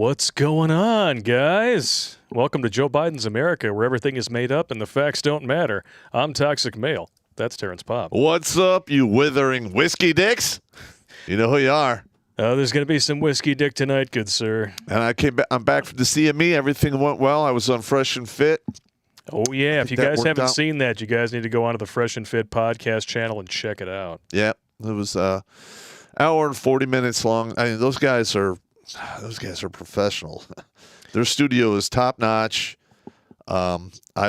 What's going on, guys? Welcome to Joe Biden's America, where everything is made up and the facts don't matter. I'm Toxic Male. That's Terrence Pop. What's up, you withering whiskey dicks? You know who you are. There's going to be some whiskey dick tonight, good sir. And I'm back from the CME. Everything went well. I was on Fresh and Fit. Oh, yeah. If you guys haven't seen that, you guys need to go onto the Fresh and Fit podcast channel and check it out. Yeah. It was hour and 40 minutes long. I mean, those guys are professional. Their studio is top notch. I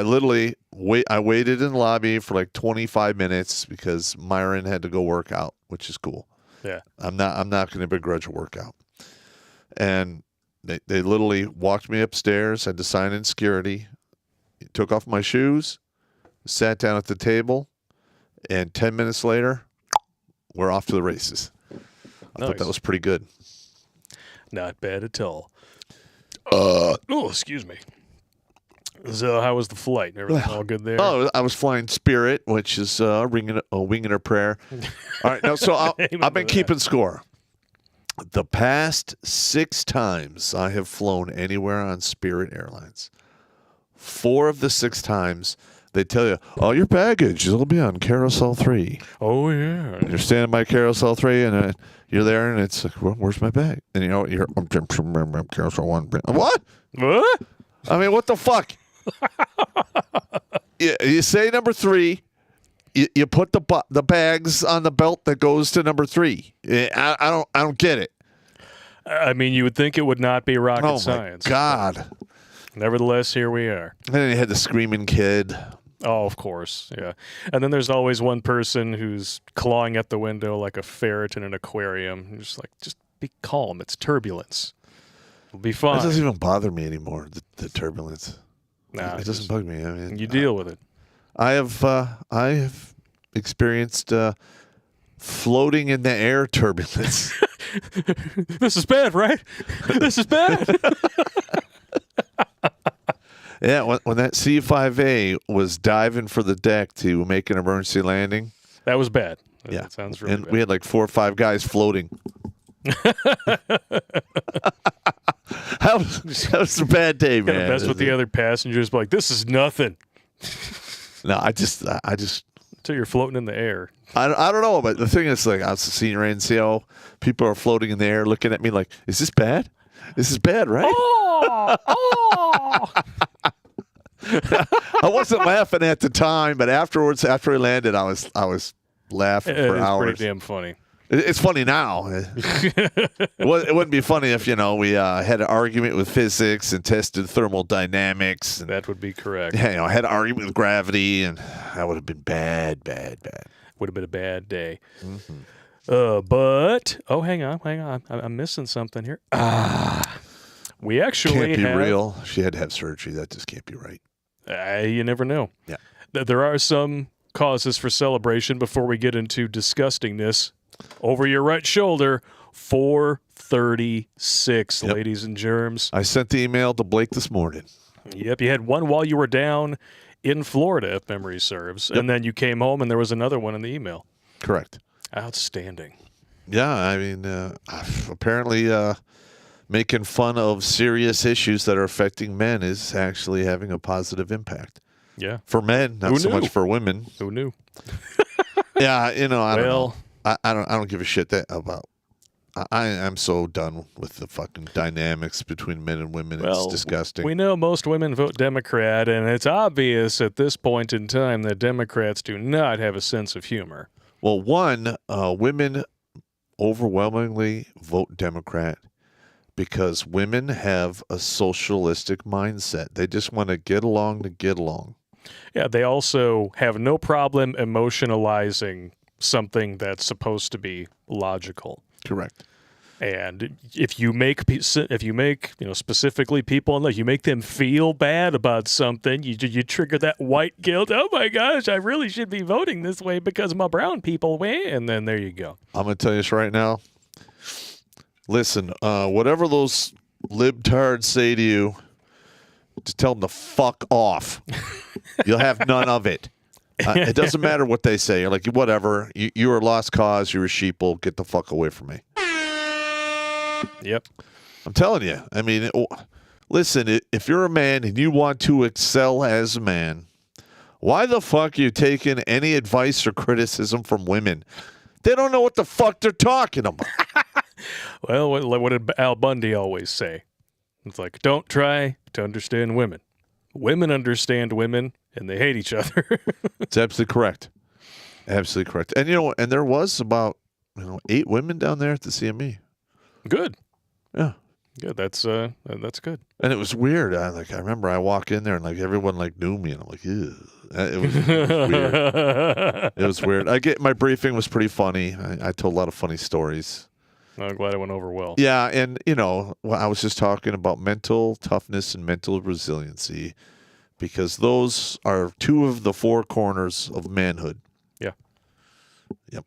waited in the lobby for like 25 minutes because Myron had to go work out, which is cool. Yeah. I'm not going to begrudge a workout. And they literally walked me upstairs, had to sign in security, took off my shoes, sat down at the table, and 10 minutes later, we're off to the races. I thought that was pretty good. Not bad at all. Oh, excuse me. So, how was the flight? Everything all good there? Oh, I was flying Spirit, which is a wing and a prayer. All right, now so I've been keeping score. The past 6 times I have flown anywhere on Spirit Airlines, 4 of the 6 times they tell you, "Oh, your baggage will be on Carousel 3." Oh yeah. And you're standing by Carousel 3, and you're there, and it's like, well, "Where's my bag?" And you're Carousel 1. What? What? I mean, what the fuck? You say number 3. You put the bags on the belt that goes to number 3. I don't get it. I mean, you would think it would not be rocket science. Oh my God! Nevertheless, here we are. And then you had the screaming kid. Oh, of course, yeah. And then there's always one person who's clawing at the window like a ferret in an aquarium. You're just like, just be calm. It's turbulence. It'll be fine. It doesn't even bother me anymore. The turbulence. Nah, it doesn't bug me. I mean, you deal with it. I have experienced floating in the air turbulence. This is bad, right? This is bad. Yeah, when that C-5A was diving for the deck to make an emergency landing. That was bad. Yeah. That sounds really and bad. We had like 4 or 5 guys floating. That was a bad day, man. Gotta mess with the other passengers, like, this is nothing. No, I just until you're floating in the air. I don't know, but the thing is, like, I was a senior NCO. People are floating in the air looking at me like, is this bad? This is bad, right? Oh! I wasn't laughing at the time, but afterwards, after he landed, I was laughing for hours. It's pretty damn funny. It's funny now. It wouldn't be funny if, we had an argument with physics and tested thermodynamics. And, that would be correct. I had an argument with gravity, and that would have been bad. Would have been a bad day. Mm-hmm. But, hang on. I'm missing something here. We actually can't be real. She had to have surgery. That just can't be right. You never know. Yeah. There are some causes for celebration before we get into disgustingness. Over your right shoulder, 436, Yep. ladies and germs. I sent the email to Blake this morning. Yep, you had one while you were down in Florida, if memory serves. Yep. And then you came home and there was another one in the email. Correct. Outstanding. Yeah, I mean, apparently making fun of serious issues that are affecting men is actually having a positive impact. Yeah. For men, not so much for women. Who knew? Yeah, I don't know. I don't give a shit about. I'm so done with the fucking dynamics between men and women. It's disgusting. We know most women vote Democrat, and it's obvious at this point in time that Democrats do not have a sense of humor. Well, women overwhelmingly vote Democrat because women have a socialistic mindset. They just want to get along to get along. Yeah, they also have no problem emotionalizing something that's supposed to be logical. Correct. And if you make specifically people, and you make them feel bad about something, you trigger that white guilt. Oh my gosh, I really should be voting this way because my brown people win. And then there you go. I'm gonna tell you this right now. Listen, whatever those libtards say to you, just tell them to fuck off. You'll have none of it. It doesn't matter what they say. You're like, whatever. You're a lost cause. You're a sheeple. Get the fuck away from me. Yep. I'm telling you. I mean, listen, if you're a man and you want to excel as a man, why the fuck are you taking any advice or criticism from women? They don't know what the fuck they're talking about. Well, what did Al Bundy always say? It's like, don't try to understand women. Women understand women, and they hate each other. It's absolutely correct. Absolutely correct. And, and there was about, 8 women down there at the CME. Good. Yeah. Good. That's good. And it was weird. I remember I walk in there and everyone knew me, and I'm like, ew. It was weird. It was weird. My briefing was pretty funny. I told a lot of funny stories. I'm glad it went over well. Yeah, and I was just talking about mental toughness and mental resiliency, because those are 2 of the 4 corners of manhood. Yeah. Yep.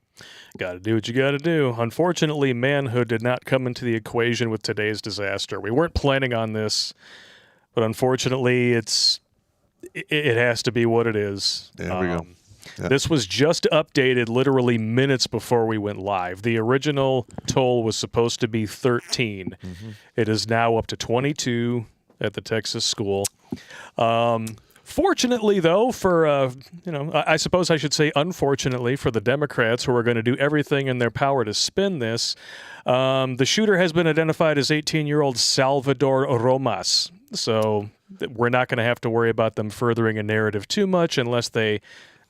Got to do what you got to do. Unfortunately, manhood did not come into the equation with today's disaster. We weren't planning on this, but unfortunately, it has to be what it is. There we go. Yeah. This was just updated literally minutes before we went live. The original toll was supposed to be 13. Mm-hmm. It is now up to 22 at the Texas school. Fortunately, though, for, I suppose I should say unfortunately for the Democrats, who are going to do everything in their power to spin this, the shooter has been identified as 18-year-old Salvador Romas. So we're not going to have to worry about them furthering a narrative too much unless they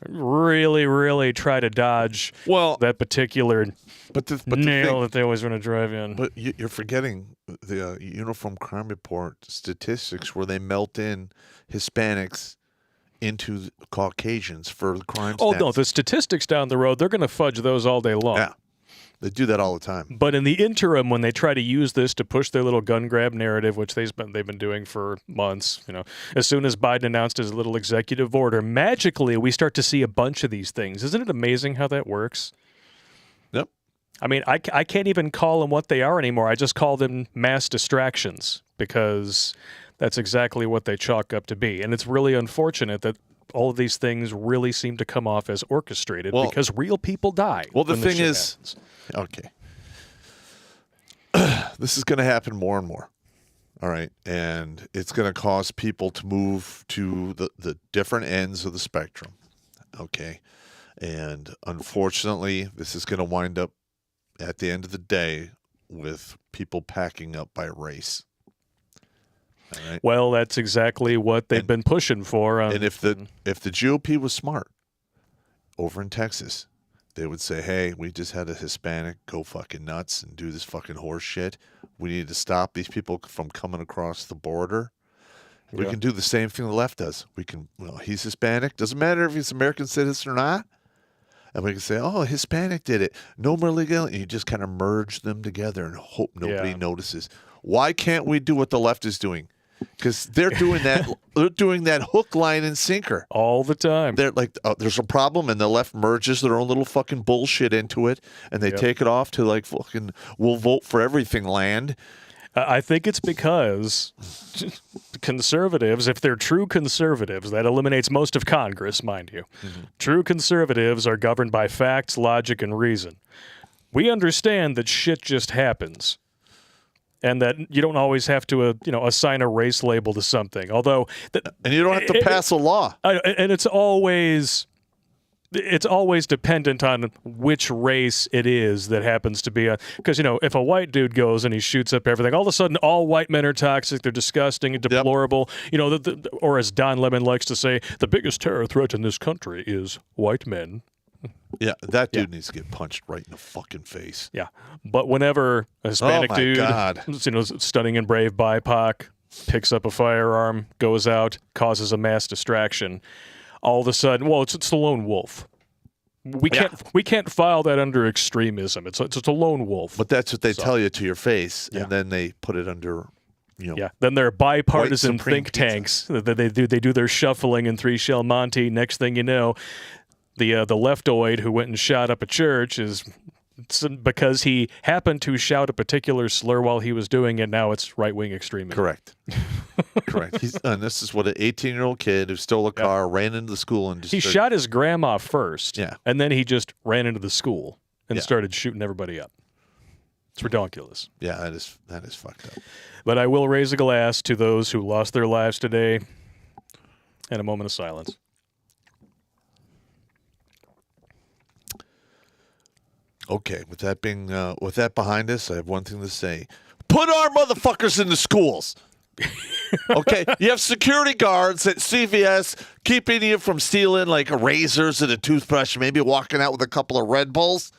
really try to dodge that particular nail that they always want to drive in. But you're forgetting the Uniform Crime Report statistics where they melt in Hispanics into Caucasians for the crime stats. No, the statistics down the road, they're going to fudge those all day long. Yeah. They do that all the time. But in the interim, when they try to use this to push their little gun grab narrative, which they've been doing for months, as soon as Biden announced his little executive order, magically we start to see a bunch of these things. Isn't it amazing how that works? Yep. I mean, I can't even call them what they are anymore. I just call them mass distractions, because that's exactly what they chalk up to be. And it's really unfortunate that all of these things really seem to come off as orchestrated because real people die. Well, the thing is, okay, this is going to happen more and more. All right. And it's going to cause people to move to the different ends of the spectrum. Okay. And unfortunately, this is going to wind up at the end of the day with people packing up by race. All right. Well, that's exactly what they've been pushing for. And if the GOP was smart over in Texas, they would say, hey, we just had a Hispanic go fucking nuts and do this fucking horse shit. We need to stop these people from coming across the border. We can do the same thing the left does. We can, he's Hispanic. Doesn't matter if he's American citizen or not. And we can say, oh, Hispanic did it. No more legal. And you just kind of merge them together and hope nobody notices. Why can't we do what the left is doing? Because they're doing that. They're doing that hook, line, and sinker all the time. They're like, there's a problem, and the left merges their own little fucking bullshit into it, and they take it off to fucking we'll vote for everything land. I think it's because conservatives, if they're true conservatives, that eliminates most of Congress, mind you. Mm-hmm. True conservatives are governed by facts, logic, and reason. We understand that shit just happens. And that you don't always have to, assign a race label to something. Although, and you don't have to pass a law. And it's always dependent on which race it is that happens to be because if a white dude goes and he shoots up everything, all of a sudden all white men are toxic, they're disgusting and deplorable. Yep. Or as Don Lemon likes to say, the biggest terror threat in this country is white men. Yeah, that dude needs to get punched right in the fucking face. Yeah, but whenever a Hispanic dude, stunning and brave BIPOC, picks up a firearm, goes out, causes a mass distraction, all of a sudden, it's the lone wolf. We can't file that under extremism. It's a lone wolf. But that's what they tell you to your face, and then they put it under. Then there are bipartisan think tanks that they do their shuffling in 3-shell Monty. Next thing you know, the leftoid who went and shot up a church is because he happened to shout a particular slur while he was doing it. Now it's right-wing extremism. Correct. And this is what an 18-year-old kid who stole a car, ran into the school and he shot his grandma first. Yeah, and then he just ran into the school and started shooting everybody up. It's ridiculous. Yeah, that is fucked up. But I will raise a glass to those who lost their lives today and a moment of silence. Okay, with that behind us, I have one thing to say. Put our motherfuckers in the schools. Okay, you have security guards at CVS keeping you from stealing like razors and a toothbrush, maybe walking out with a couple of Red Bulls.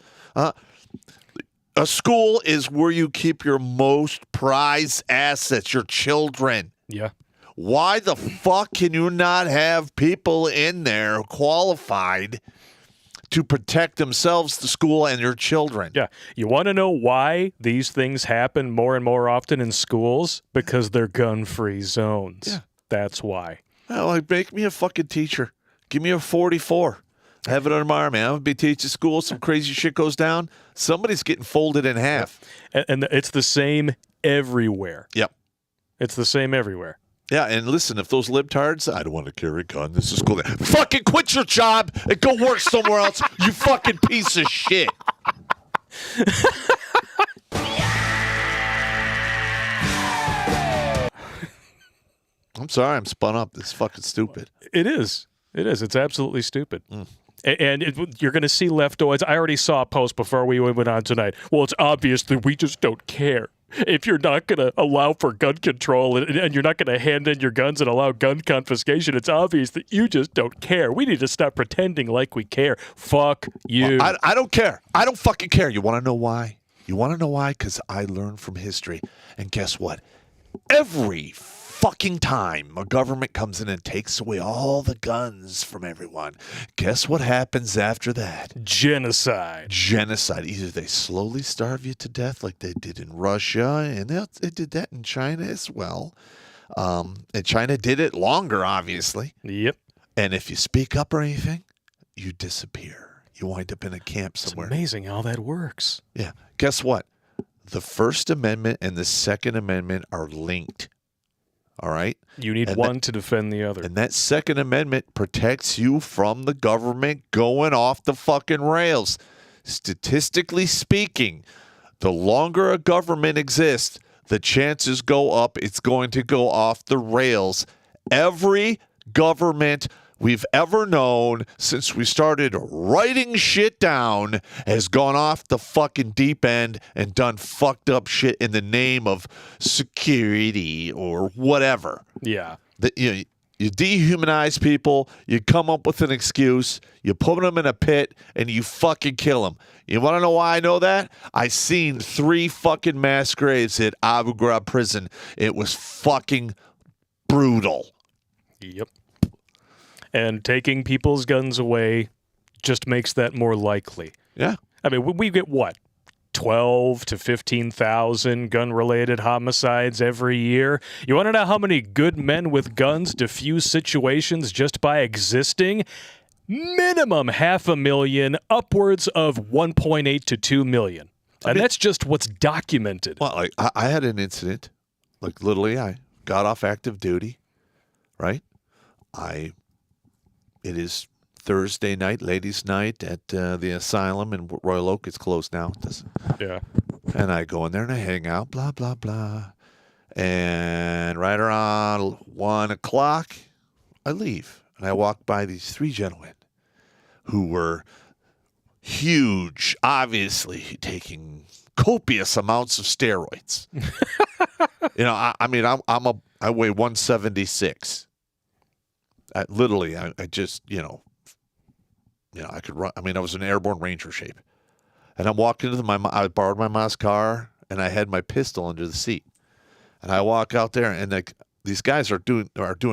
A school is where you keep your most prized assets, your children. Yeah. Why the fuck can you not have people in there qualified to protect themselves, the school, and your children? Yeah. You want to know why these things happen more and more often in schools? Because they're gun-free zones. Yeah. That's why. Well, like, make me a fucking teacher. Give me a 44. Have it on my arm, man. I'm going to be teaching school. Some crazy shit goes down. Somebody's getting folded in half. And it's the same everywhere. Yep. It's the same everywhere. Yeah, and listen, if those libtards, I don't want to carry a gun. This is school. Fucking quit your job and go work somewhere else, you fucking piece of shit. I'm sorry, I'm spun up. This is fucking stupid. It is. It is. It's absolutely stupid. And you're going to see leftoids. I already saw a post before we went on tonight. Well, it's obvious that we just don't care. If you're not going to allow for gun control and you're not going to hand in your guns and allow gun confiscation, it's obvious that you just don't care. We need to stop pretending like we care. Fuck you. Well, I don't care. I don't fucking care. You want to know why? You want to know why? Because I learned from history. And guess what? Every fucking time a government comes in and takes away all the guns from everyone, guess what happens after that? Genocide. Either they slowly starve you to death like they did in Russia, and they did that in China as well. And China did it longer, obviously. Yep. And if you speak up or anything, you disappear. You wind up in a camp somewhere. It's amazing how that works. Yeah. Guess what? The First Amendment and the Second Amendment are linked. All right? You need one to defend the other. And that Second Amendment protects you from the government going off the fucking rails. Statistically speaking, the longer a government exists, the chances go up it's going to go off the rails. Every government we've ever known since we started writing shit down has gone off the fucking deep end and done fucked up shit in the name of security or whatever. Yeah. You dehumanize people, you come up with an excuse, you put them in a pit, and you fucking kill them. You want to know why I know that? I seen 3 fucking mass graves at Abu Ghraib prison. It was fucking brutal. Yep. And taking people's guns away just makes that more likely. Yeah. I mean, we get what? 12 to 15,000 gun-related homicides every year. You want to know how many good men with guns diffuse situations just by existing? Minimum 500,000, upwards of 1.8 to 2 million. And that's just what's documented. Well, like I had an incident. Like literally, I got off active duty, right? It is Thursday night, ladies' night at the asylum in Royal Oak. It's closed now. Yeah. And I go in there and I hang out, blah, blah, blah. And right around 1 o'clock, I leave. And I walk by these 3 gentlemen who were huge, obviously taking copious amounts of steroids. I weigh 176. I just, I could run. I mean, I was an airborne ranger shape. And I'm walking into I borrowed my mom's car, and I had my pistol under the seat. And I walk out there, and these guys are doing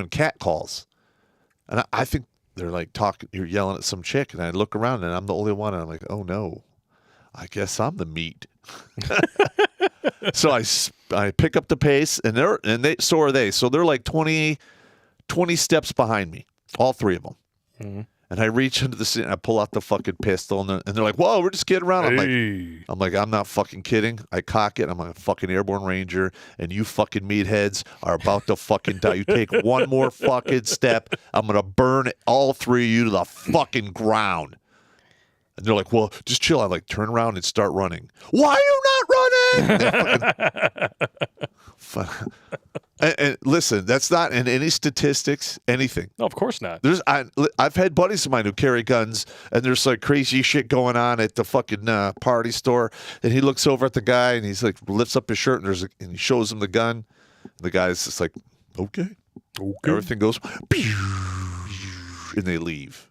cat calls. And I think they're like talking, you're yelling at some chick, and I look around, and I'm the only one, and I'm like, oh, no. I guess I'm the meat. So I pick up the pace, and so are they. So they're like 20 steps behind me, all 3 of them. Mm-hmm. And I reach into the seat and I pull out the fucking pistol, and they're like, whoa, we're just kidding around. I'm like, I'm not fucking kidding. I cock it. I'm a fucking airborne ranger, and you fucking meatheads are about to fucking die. You take one more fucking step, I'm going to burn all 3 of you to the fucking ground. And they're like, well, just chill. I turn around and start running. Why are you not And listen, that's not in any statistics, anything. No, of course not. I've had buddies of mine who carry guns, and there's like crazy shit going on at the fucking party store, and he looks over at the guy, and he's like lifts up his shirt, and he shows him the gun. The guy's just like, okay. Everything goes, and they leave.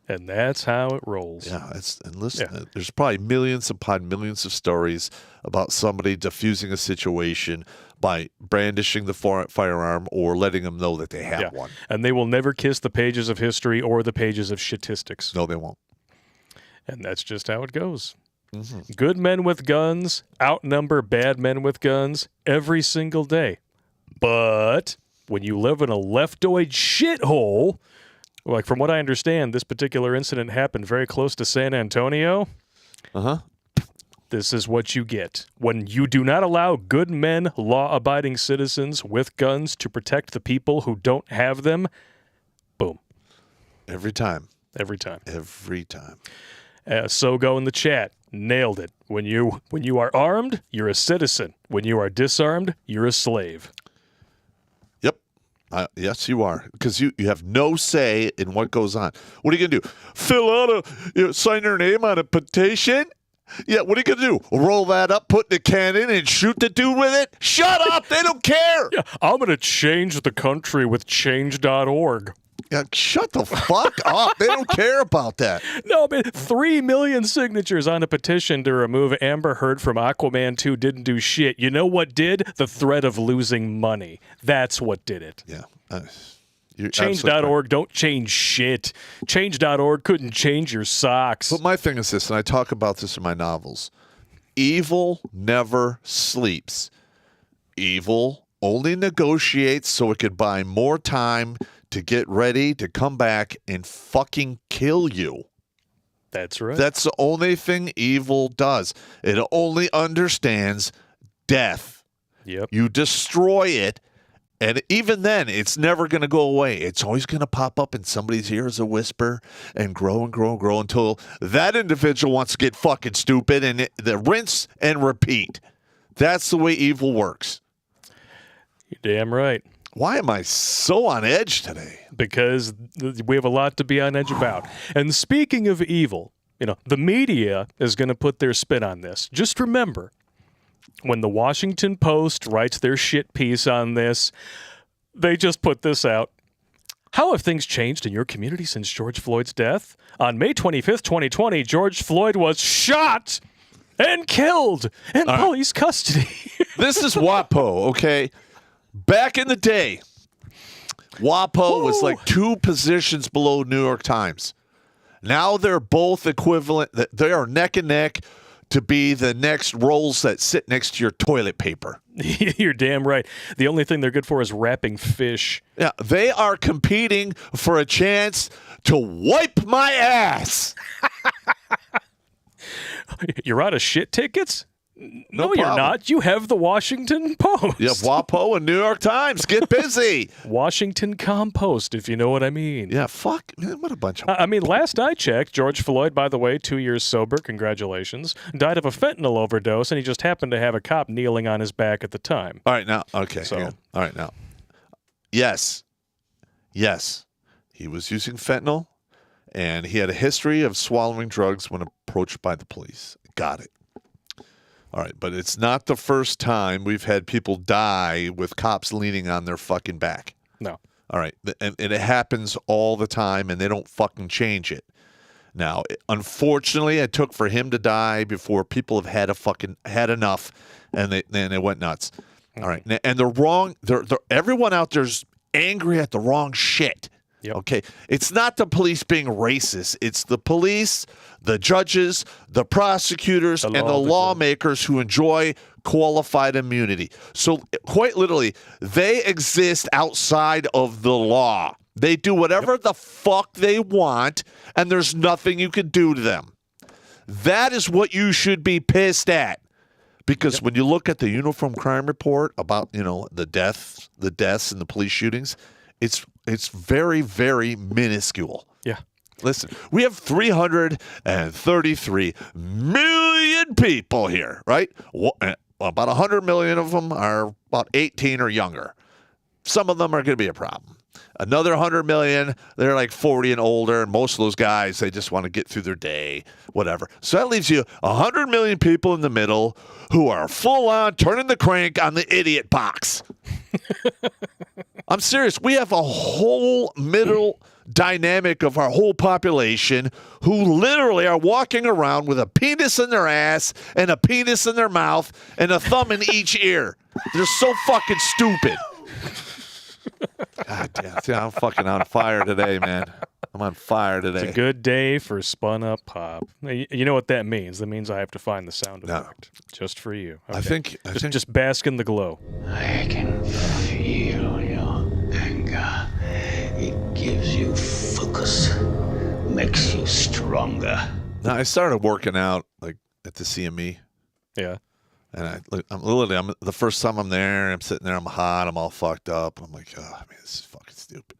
And that's how it rolls. Yeah, and listen, there's probably millions upon millions of stories about somebody diffusing a situation by brandishing the firearm or letting them know that they have one. And they will never kiss the pages of history or the pages of statistics. No, they won't. And that's just how it goes. Mm-hmm. Good men with guns outnumber bad men with guns every single day. But when you live in a leftoid shithole, like from what I understand, this particular incident happened very close to San Antonio. Uh-huh. This is what you get. When you do not allow good men, law-abiding citizens with guns to protect the people who don't have them, boom. Every time. Every time. Every time. So go in the chat. Nailed it. When you are armed, you're a citizen. When you are disarmed, you're a slave. Yes, you are, because you have no say in what goes on. What are you going to do? Fill out sign your name on a petition? Yeah, what are you going to do? Roll that up, put in a cannon, and shoot the dude with it? Shut up! They don't care! Yeah, I'm going to change the country with change.org. Yeah, shut the fuck up. They don't care about that. No, man, 3 million signatures on a petition to remove Amber Heard from Aquaman 2 didn't do shit. You know what did? The threat of losing money. That's what did it. Yeah. Change.org don't change shit. Change.org couldn't change your socks. But my thing is this, and I talk about this in my novels. Evil never sleeps. Evil only negotiates so it could buy more time to get ready to come back and fucking kill you. That's right. That's the only thing evil does. It only understands death. Yep. You destroy it, and even then, it's never going to go away. It's always going to pop up in somebody's ear as a whisper and grow and grow and grow until that individual wants to get fucking stupid, and the rinse and repeat. That's the way evil works. You're damn right. Why am I so on edge today? Because we have a lot to be on edge about. And speaking of evil, the media is going to put their spin on this. Just remember, when the Washington Post writes their shit piece on this, they just put this out. How have things changed in your community since George Floyd's death? On May 25th, 2020, George Floyd was shot and killed in police custody. This is WAPO, okay? Back in the day, WAPO was like 2 positions below New York Times. Now they're both equivalent. They are neck and neck to be the next rolls that sit next to your toilet paper. You're damn right. The only thing they're good for is wrapping fish. Yeah, they are competing for a chance to wipe my ass. You're out of shit tickets? No, you're not. You have the Washington Post. You have WAPO and New York Times. Get busy. Washington Compost, if you know what I mean. Yeah, fuck. Man, what a bunch of... I mean, last I checked, George Floyd, by the way, 2 years sober, congratulations, died of a fentanyl overdose, and he just happened to have a cop kneeling on his back at the time. All right, now, okay. So, all right, now. Yes. He was using fentanyl, and he had a history of swallowing drugs when approached by the police. Got it. All right, but it's not the first time we've had people die with cops leaning on their fucking back. No. All right, and it happens all the time, and they don't fucking change it. Now, unfortunately, it took for him to die before people have had enough, and they went nuts. All right, and they're wrong. Everyone out there's angry at the wrong shit. Yep. Okay, it's not the police being racist. It's the police, the judges, the prosecutors, and the lawmakers who enjoy qualified immunity. So quite literally, they exist outside of the law. They do whatever the fuck they want, and there's nothing you can do to them. That is what you should be pissed at. Because when you look at the Uniform Crime Report about, the deaths and the police shootings, it's very, very minuscule. Yeah. Listen, we have 333 million people here, right? About 100 million of them are about 18 or younger. Some of them are going to be a problem. Another 100 million, they're like 40 and older. And most of those guys, they just want to get through their day, whatever. So that leaves you 100 million people in the middle who are full on turning the crank on the idiot box. I'm serious. We have a whole middle dynamic of our whole population who literally are walking around with a penis in their ass and a penis in their mouth and a thumb in each ear. They're so fucking stupid. God damn, I'm fucking on fire today, man. I'm on fire today. It's a good day for spun up pop. You know what that means? That means I have to find the sound effect just for you. Okay. I think just bask in the glow. I can feel your anger. It gives you focus, makes you stronger. Now, I started working out like at the CME. Yeah. And I'm the first time I'm there, I'm sitting there, I'm hot, I'm all fucked up. I'm like, oh, man, this is fucking stupid.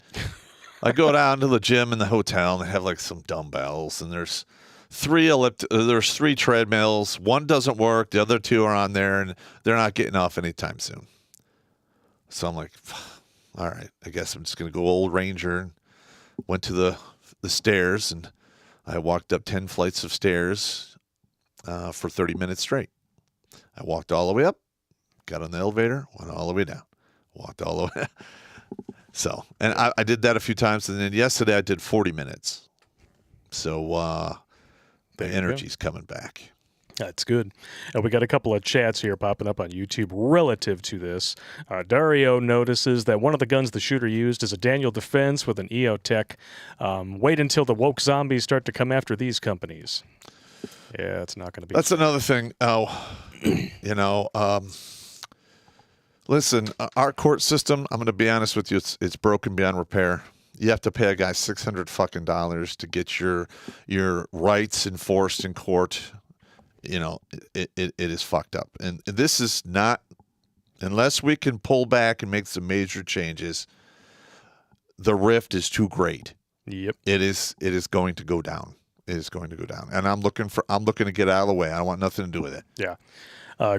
I go down to the gym in the hotel, and they have like some dumbbells, and there's three treadmills. One doesn't work, the other two are on there, and they're not getting off anytime soon. So I'm like, all right, I guess I'm just gonna go old Ranger. And went to the stairs, and I walked up 10 flights of stairs for 30 minutes straight. I walked all the way up, got on the elevator, went all the way down, walked all the way. So, and I did that a few times, and then yesterday I did 40 minutes. So the energy's coming back. That's good. We got a couple of chats here popping up on YouTube relative to this. Dario notices that one of the guns the shooter used is a Daniel Defense with an EOTech. Wait until the woke zombies start to come after these companies. Yeah, it's not going to be. That's another thing. Listen, our court system, I'm going to be honest with you, it's broken beyond repair. You have to pay a guy $600 to get your rights enforced in court. You know, it is fucked up. And this is not, unless we can pull back and make some major changes, the rift is too great. Yep. It is going to go down. It is going to go down. And I'm looking to get out of the way. I don't want nothing to do with it. Yeah.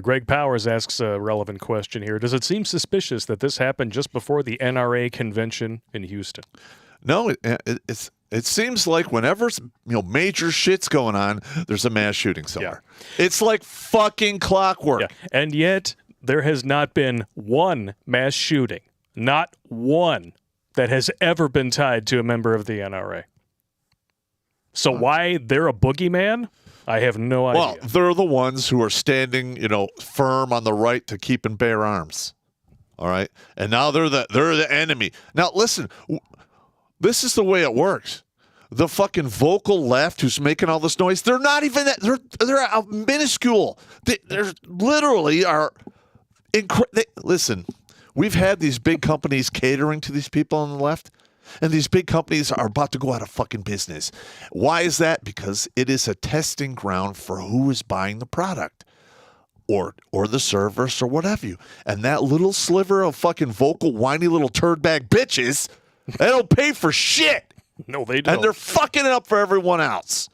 Greg Powers asks a relevant question here. Does it seem suspicious that this happened just before the NRA convention in Houston? No, it seems like whenever major shit's going on, there's a mass shooting somewhere. Yeah. It's like fucking clockwork. Yeah. And yet there has not been one mass shooting, not one, that has ever been tied to a member of the NRA. So why they're a boogeyman? I have no idea. Well, they're the ones who are standing, firm on the right to keep and bear arms. All right, and now they're the enemy. Now listen, this is the way it works. The fucking vocal left who's making all this noise, they're not even that. They're minuscule. They're literally are. Listen, we've had these big companies catering to these people on the left. And these big companies are about to go out of fucking business. Why is that? Because it is a testing ground for who is buying the product or the service or what have you. And that little sliver of fucking vocal, whiny little turd bag bitches, they don't pay for shit. No, they don't. And they're fucking it up for everyone else.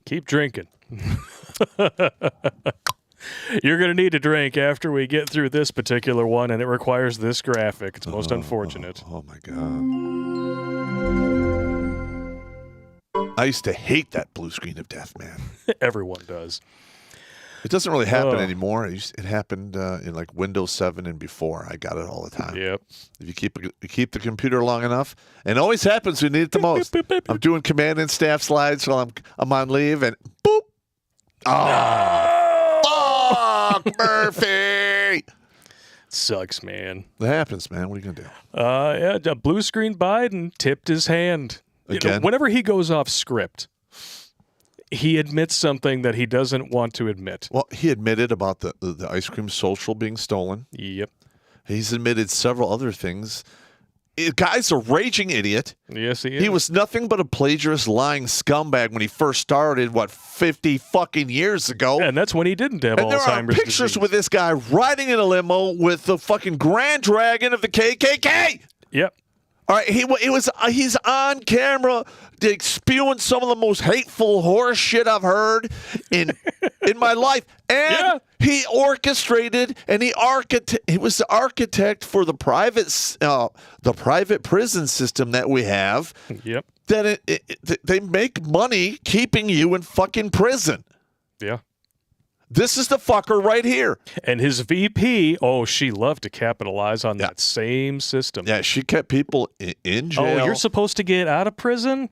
Keep drinking. You're going to need a drink after we get through this particular one, and it requires this graphic. It's most unfortunate. Oh, my God. I used to hate that blue screen of death, man. Everyone does. It doesn't really happen anymore. It happened in like Windows 7 and before. I got it all the time. Yep. If you keep the computer long enough, and it always happens when you need it the most. I'm doing command and staff slides while I'm on leave, and boop. Oh, Murphy. Sucks, man. It happens, man. What are you gonna do? Yeah, blue screen Biden tipped his hand. Again? Whenever he goes off script, he admits something that he doesn't want to admit. Well, he admitted about the ice cream social being stolen. Yep. He's admitted several other things. Guy's a raging idiot. Yes, he is. He was nothing but a plagiarist, lying scumbag when he first started, 50 fucking years ago. And that's when he didn't have and Alzheimer's there are pictures disease. with this guy riding in a limo with the fucking Grand Dragon of the KKK. Yep. All right, he's on camera spewing some of the most hateful horse shit I've heard in my life, and he orchestrated and he was the architect for the private prison system that we have. Yep. That they make money keeping you in fucking prison. Yeah. This is the fucker right here. And his VP, she loved to capitalize on that same system. Yeah, she kept people in jail. Oh, you're supposed to get out of prison?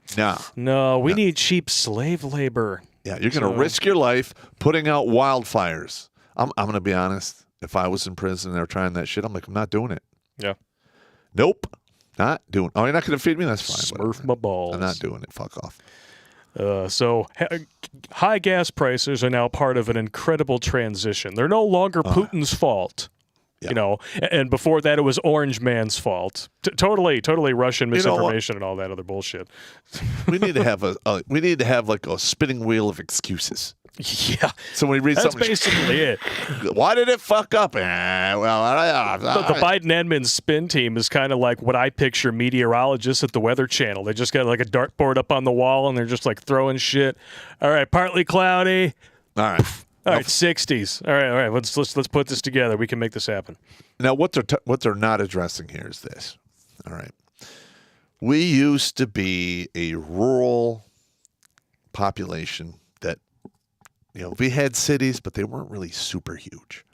No, we need cheap slave labor. Yeah, you're going to risk your life putting out wildfires. I'm going to be honest. If I was in prison and they were trying that shit, I'm like, I'm not doing it. Yeah. Nope. Not doing it. Oh, you're not going to feed me? That's fine. Smurf my balls. I'm not doing it. Fuck off. So high gas prices are now part of an incredible transition. They're no longer Putin's fault, and before that it was Orange Man's fault. Totally Russian misinformation and all that other bullshit. We need to have like a spinning wheel of excuses. Yeah. So when we read That's something, basically it. Why did it fuck up? The Biden admin spin team is kind of like what I picture meteorologists at the Weather Channel. They just got like a dartboard up on the wall and they're just like throwing shit. All right, partly cloudy. All right. All right, 60s. All right. Let's put this together. We can make this happen. Now, what they're not addressing here is this. All right. We used to be a rural population that, we had cities, but they weren't really super huge.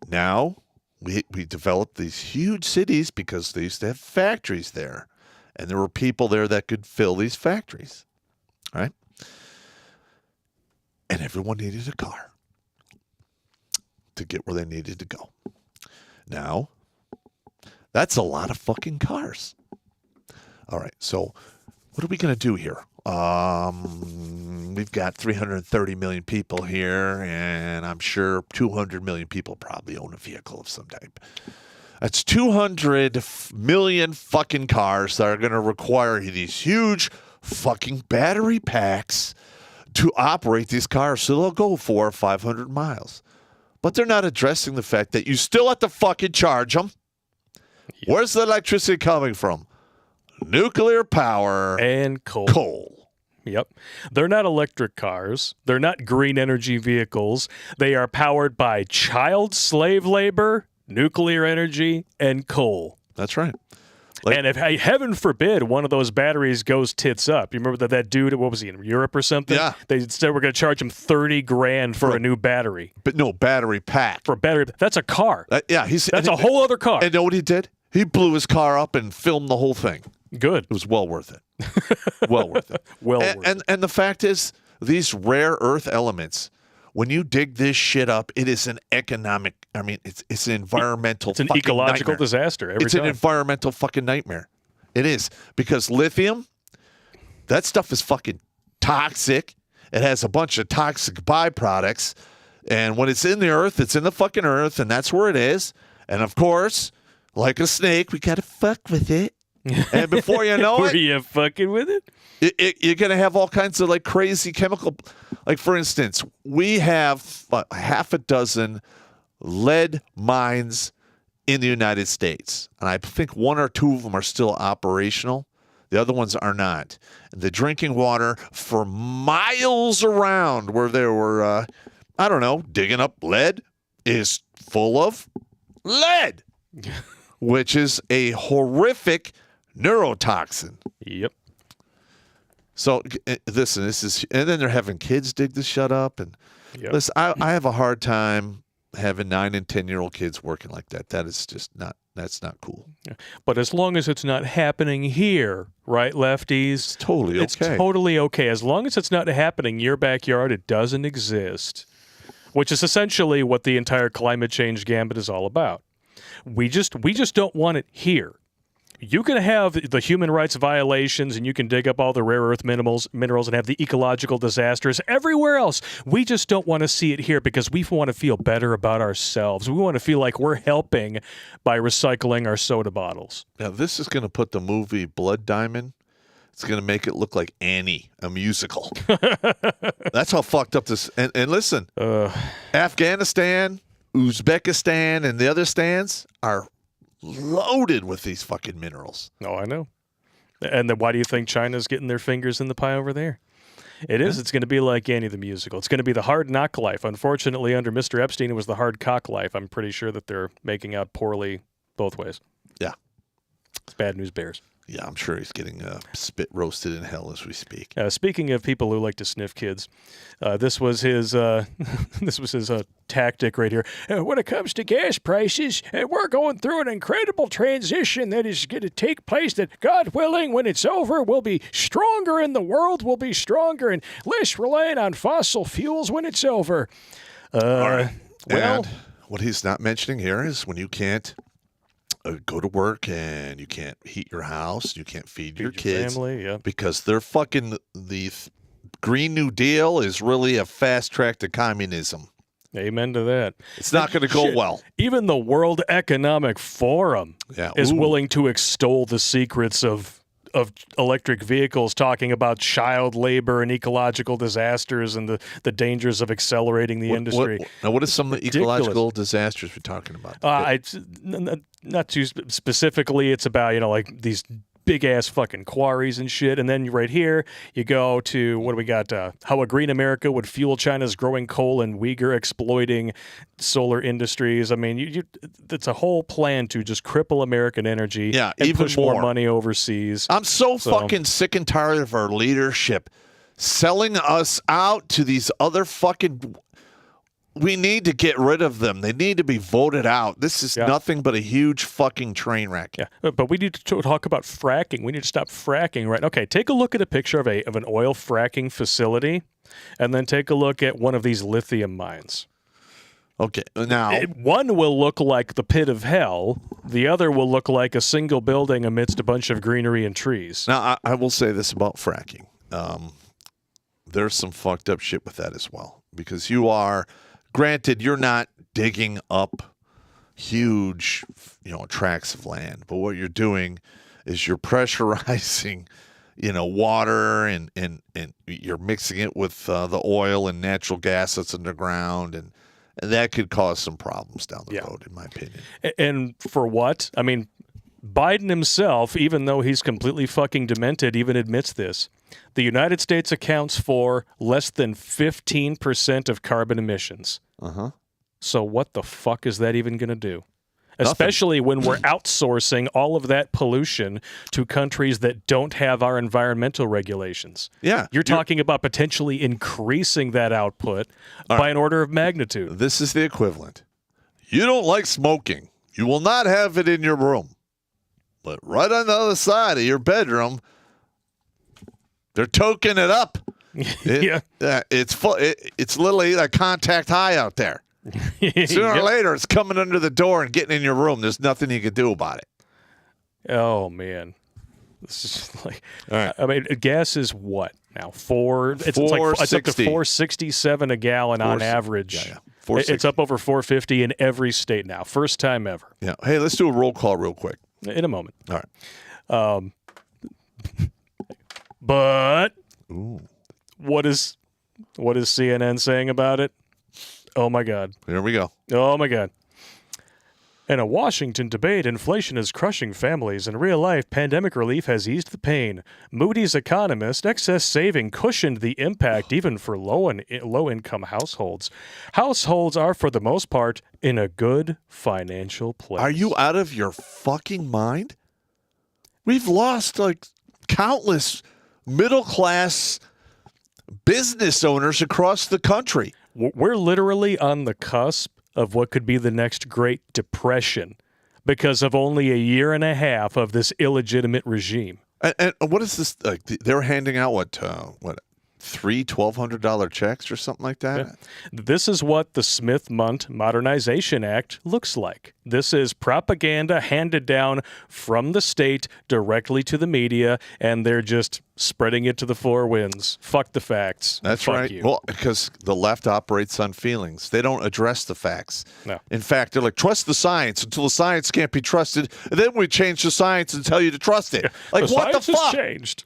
Now, we developed these huge cities because they used to have factories there. And there were people there that could fill these factories. All right? And everyone needed a car to get where they needed to go. Now, that's a lot of fucking cars. All right, so what are we going to do here? We've got 330 million people here, and I'm sure 200 million people probably own a vehicle of some type. That's 200 million fucking cars that are going to require these huge fucking battery packs to operate these cars, so they'll go 400 or 500 miles. But they're not addressing the fact that you still have to fucking charge them. Yep. Where's the electricity coming from? Nuclear power. And coal. Yep. They're not electric cars. They're not green energy vehicles. They are powered by child slave labor, nuclear energy, and coal. That's right. And if, heaven forbid, one of those batteries goes tits up. You remember that dude, what was he, in Europe or something? Yeah. They said we're going to charge him $30,000 for a new battery. But no, battery pack. For a battery. That's a car. That's a whole other car. And you know what he did? He blew his car up and filmed the whole thing. Good. It was well worth it. Well worth it. Worth it. And the fact is, these rare earth elements, when you dig this shit up, it is an economic, it's an environmental It's an fucking ecological nightmare. disaster every It's time. an environmental fucking nightmare. It is. Because lithium, that stuff is fucking toxic. It has a bunch of toxic byproducts. And when it's in the earth, it's in the fucking earth, and that's where it is. And of course, like a snake, we got to fuck with it. And before you know Were you fucking with it? You're going to have all kinds of like crazy chemical. Like, for instance, we have half a dozen lead mines in the United States. And I think one or two of them are still operational. The other ones are not. And the drinking water for miles around where there were, digging up lead is full of lead, which is a horrific neurotoxin. Yep. So listen, this is, and then they're having kids dig this shit up. And listen, I have a hard time having 9 and 10-year-old kids working like that. That is just that's not cool. Yeah. But as long as it's not happening here, right, lefties? It's totally okay. It's totally okay. As long as it's not happening in your backyard, it doesn't exist. Which is essentially what the entire climate change gambit is all about. We just don't want it here. You can have the human rights violations and you can dig up all the rare earth minerals and have the ecological disasters everywhere else. We just don't want to see it here because we want to feel better about ourselves. We want to feel like we're helping by recycling our soda bottles. Now, this is going to put the movie Blood Diamond, it's going to make it look like Annie, a musical. That's how fucked up this. And listen, Afghanistan, Uzbekistan, and the other stands are loaded with these fucking minerals. Oh, I know. And then why do you think China's getting their fingers in the pie over there? It is. It's going to be like Annie the Musical. It's going to be the hard knock life. Unfortunately, under Mr. Epstein, it was the hard cock life. I'm pretty sure that they're making out poorly both ways. Yeah. It's bad news bears. Yeah, I'm sure he's getting spit roasted in hell as we speak. Speaking of people who like to sniff kids, this was his tactic right here. When it comes to gas prices, we're going through an incredible transition that is going to take place that, God willing, when it's over, we'll be stronger and the world will be stronger and less reliant on fossil fuels when it's over. All right. Well, and what he's not mentioning here is when you can't go to work and you can't heat your house, you can't feed your kids family, yeah. because they're fucking the Green New Deal is really a fast track to communism. Amen to that. It's not going to go well. Even the World Economic Forum is willing to extol the secrets of electric vehicles, talking about child labor and ecological disasters and the dangers of accelerating the industry. Now, what are some of the ecological disasters we're talking about? Not too specifically. It's about, like these big ass fucking quarries and shit. And then right here, you go to what do we got? How a green America would fuel China's growing coal and Uyghur exploiting solar industries. I mean, it's a whole plan to just cripple American energy. Yeah, and even push more money overseas. I'm so fucking sick and tired of our leadership selling us out to these other fucking. We need to get rid of them. They need to be voted out. This is nothing but a huge fucking train wreck. Yeah, but we need to talk about fracking. We need to stop fracking, right? Okay, take a look at a picture of an oil fracking facility, and then take a look at one of these lithium mines. Okay, now one will look like the pit of hell. The other will look like a single building amidst a bunch of greenery and trees. Now, I will say this about fracking. There's some fucked up shit with that as well, because granted, you're not digging up huge, tracts of land, but what you're doing is you're pressurizing, water and you're mixing it with the oil and natural gas that's underground, and that could cause some problems down the road, in my opinion. And for what? I mean, Biden himself, even though he's completely fucking demented, even admits this. The United States accounts for less than 15% of carbon emissions. Uh-huh. So what the fuck is that even going to do? Especially when we're outsourcing all of that pollution to countries that don't have our environmental regulations. Yeah. You're talking about potentially increasing that output by an order of magnitude. This is the equivalent. You don't like smoking. You will not have it in your room. But right on the other side of your bedroom, they're toking it up. It's literally a contact high out there. Sooner or later, it's coming under the door and getting in your room. There's nothing you can do about it. Oh, man. This is like, all right. I mean, gas is what now? It's up to $4.67 a gallon on average. Yeah. It's up over $4.50 in every state now. First time ever. Yeah. Hey, let's do a roll call real quick. In a moment. All right. But Ooh. What is CNN saying about it? Oh, my God. Here we go. Oh, my God. In a Washington debate, inflation is crushing families. In real life, pandemic relief has eased the pain. Moody's economist, excess saving cushioned the impact even for low-income households. Households are, for the most part, in a good financial place. Are you out of your fucking mind? We've lost, countless middle-class business owners across the country. We're literally on the cusp of what could be the next Great Depression because of only a year and a half of this illegitimate regime. And what is this? They're handing out what $1,200 checks or something like that? Yeah. This is what the Smith-Mundt Modernization Act looks like. This is propaganda handed down from the state directly to the media, and they're just spreading it to the four winds. Fuck the facts. That's Fuck right. You. Well, because the left operates on feelings. They don't address the facts. No. In fact, they're like, trust the science until the science can't be trusted, and then we change the science and tell you to trust it. Like, the what the science fuck? has changed.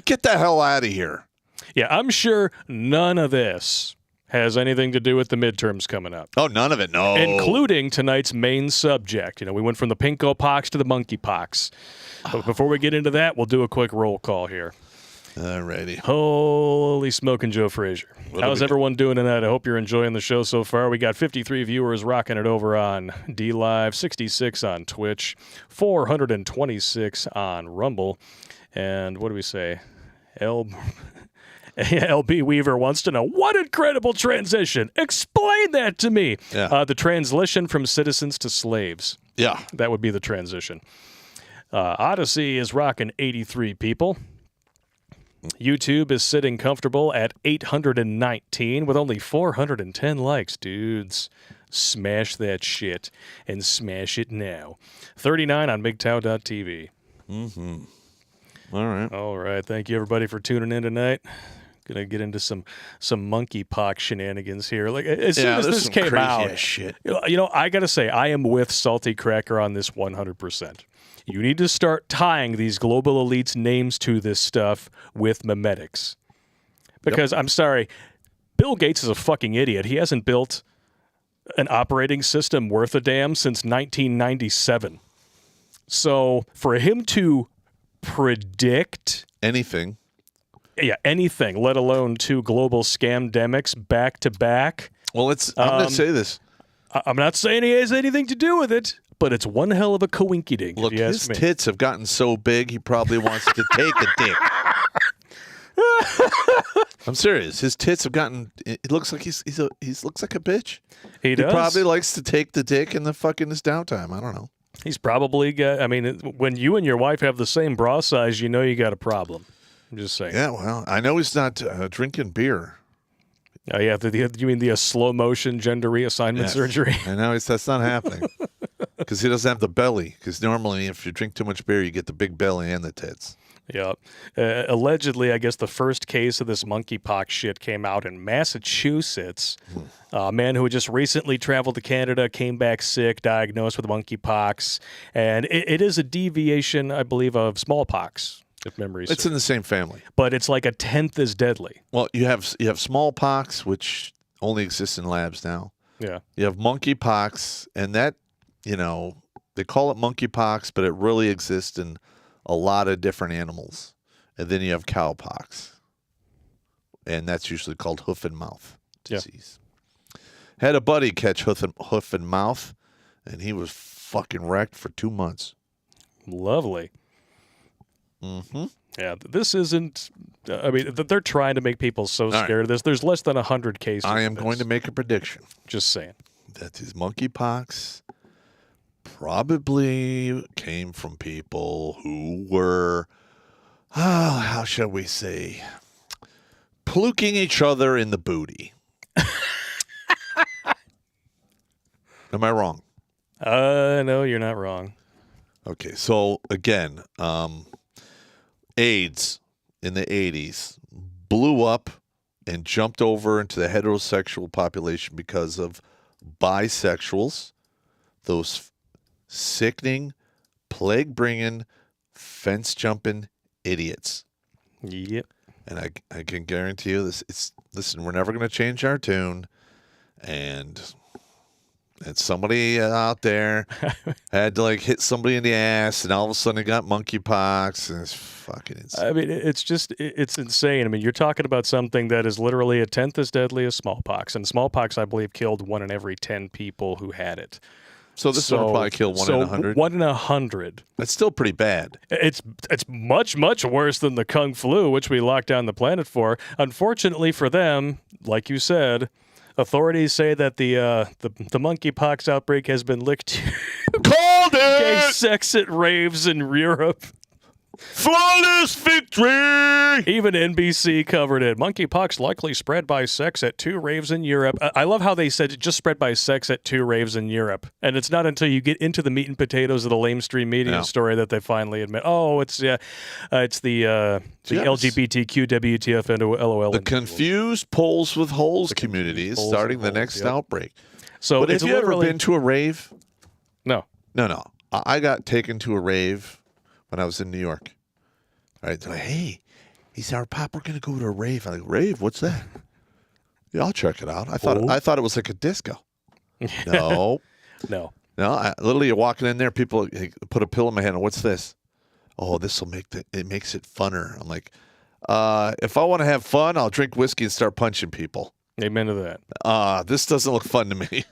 Get the hell out of here. Yeah, I'm sure none of this has anything to do with the midterms coming up. Oh, none of it, no. Including tonight's main subject. You know, we went from the pinko-pox to the monkeypox. But before we get into that, we'll do a quick roll call here. Alrighty. Holy smoking Joe Frazier. How's everyone doing tonight? I hope you're enjoying the show so far. We got 53 viewers rocking it over on DLive, 66 on Twitch, 426 on Rumble. And what do we say? LB Weaver wants to know, what incredible transition. Explain that to me. Yeah. The translation from citizens to slaves. Yeah. That would be the transition. Odyssey is rocking 83 people. YouTube is sitting comfortable at 819 with only 410 likes. Dudes, smash that shit and smash it now. 39 on MGTOW.tv. All right. Thank you, everybody, for tuning in tonight. Gonna get into some monkeypox shenanigans here. Like as soon as this came out, shit. You know, I gotta say, I am with Salty Cracker on this 100%. You need to start tying these global elites' names to this stuff with memetics. Because, I'm sorry, Bill Gates is a fucking idiot. He hasn't built an operating system worth a damn since 1997. So, for him to predict anything, let alone two global scamdemics back to back. Well, I'm going to say this. I'm not saying he has anything to do with it, but it's one hell of a coinkydink. Look, his tits have gotten so big, he probably wants to take a dick. I'm serious. His tits have gotten. It looks like he looks like a bitch. He does. He probably likes to take the dick in the fucking his downtime. I don't know. He's probably got. I mean, when you and your wife have the same bra size, you know you got a problem. I'm just saying. Yeah, well, I know he's not drinking beer. Oh yeah, you mean the slow motion gender reassignment surgery? I know that's not happening because he doesn't have the belly. Because normally, if you drink too much beer, you get the big belly and the tits. Yeah. Allegedly, I guess the first case of this monkeypox shit came out in Massachusetts. A man who had just recently traveled to Canada came back sick, diagnosed with monkeypox, and it is a deviation, I believe, of smallpox. If memory serves. It's in the same family, but it's like a tenth as deadly. Well, you have smallpox, which only exists in labs now. Yeah. You have monkeypox, and that, they call it monkeypox, but it really exists in a lot of different animals. And then you have cowpox, and that's usually called hoof and mouth disease. Yeah. Had a buddy catch hoof and mouth, and he was fucking wrecked for 2 months. Lovely. Mm-hmm. Yeah, this isn't. I mean, they're trying to make people so scared of this. There's less than 100 cases. I am going to make a prediction. Just saying that his monkeypox probably came from people who were, how shall we say, pluking each other in the booty. Am I wrong? No, you're not wrong. Okay, so again, AIDS in the 80s blew up and jumped over into the heterosexual population because of bisexuals, those sickening, plague-bringing, fence-jumping idiots. Yep. And I can guarantee you this. Listen, we're never going to change our tune, and somebody out there had to hit somebody in the ass, and all of a sudden they got monkeypox, and it's fucking insane. I mean, it's insane. I mean, you're talking about something that is literally a tenth as deadly as smallpox, and smallpox, I believe, killed 1 in every 10 people who had it. So this will probably kill 1 in 100. 1 in 100. That's still pretty bad. It's much worse than the Kung Flu, which we locked down the planet for. Unfortunately for them, like you said, authorities say that the monkeypox outbreak has been linked to Called it! Gay sex at raves in Europe. Flawless victory! Even NBC covered it. Monkeypox likely spread by sex at 2 raves in Europe. I love how they said it just spread by sex at 2 raves in Europe. And it's not until you get into the meat and potatoes of the lamestream media story that they finally admit, it's the LGBTQ WTF and LOL. The confused poles with holes community is starting the next outbreak. So but have you ever been to a rave? No. No. I got taken to a rave when I was in New York. All right, they're like, hey, he said, our pop, we're going to go to a rave. I'm like, rave? What's that? Yeah, I'll check it out. I thought it was like a disco. No. No. No, literally you're walking in there, people put a pill in my hand. What's this? Oh, this will it makes it funner. I'm like, if I want to have fun, I'll drink whiskey and start punching people. Amen to that. This doesn't look fun to me.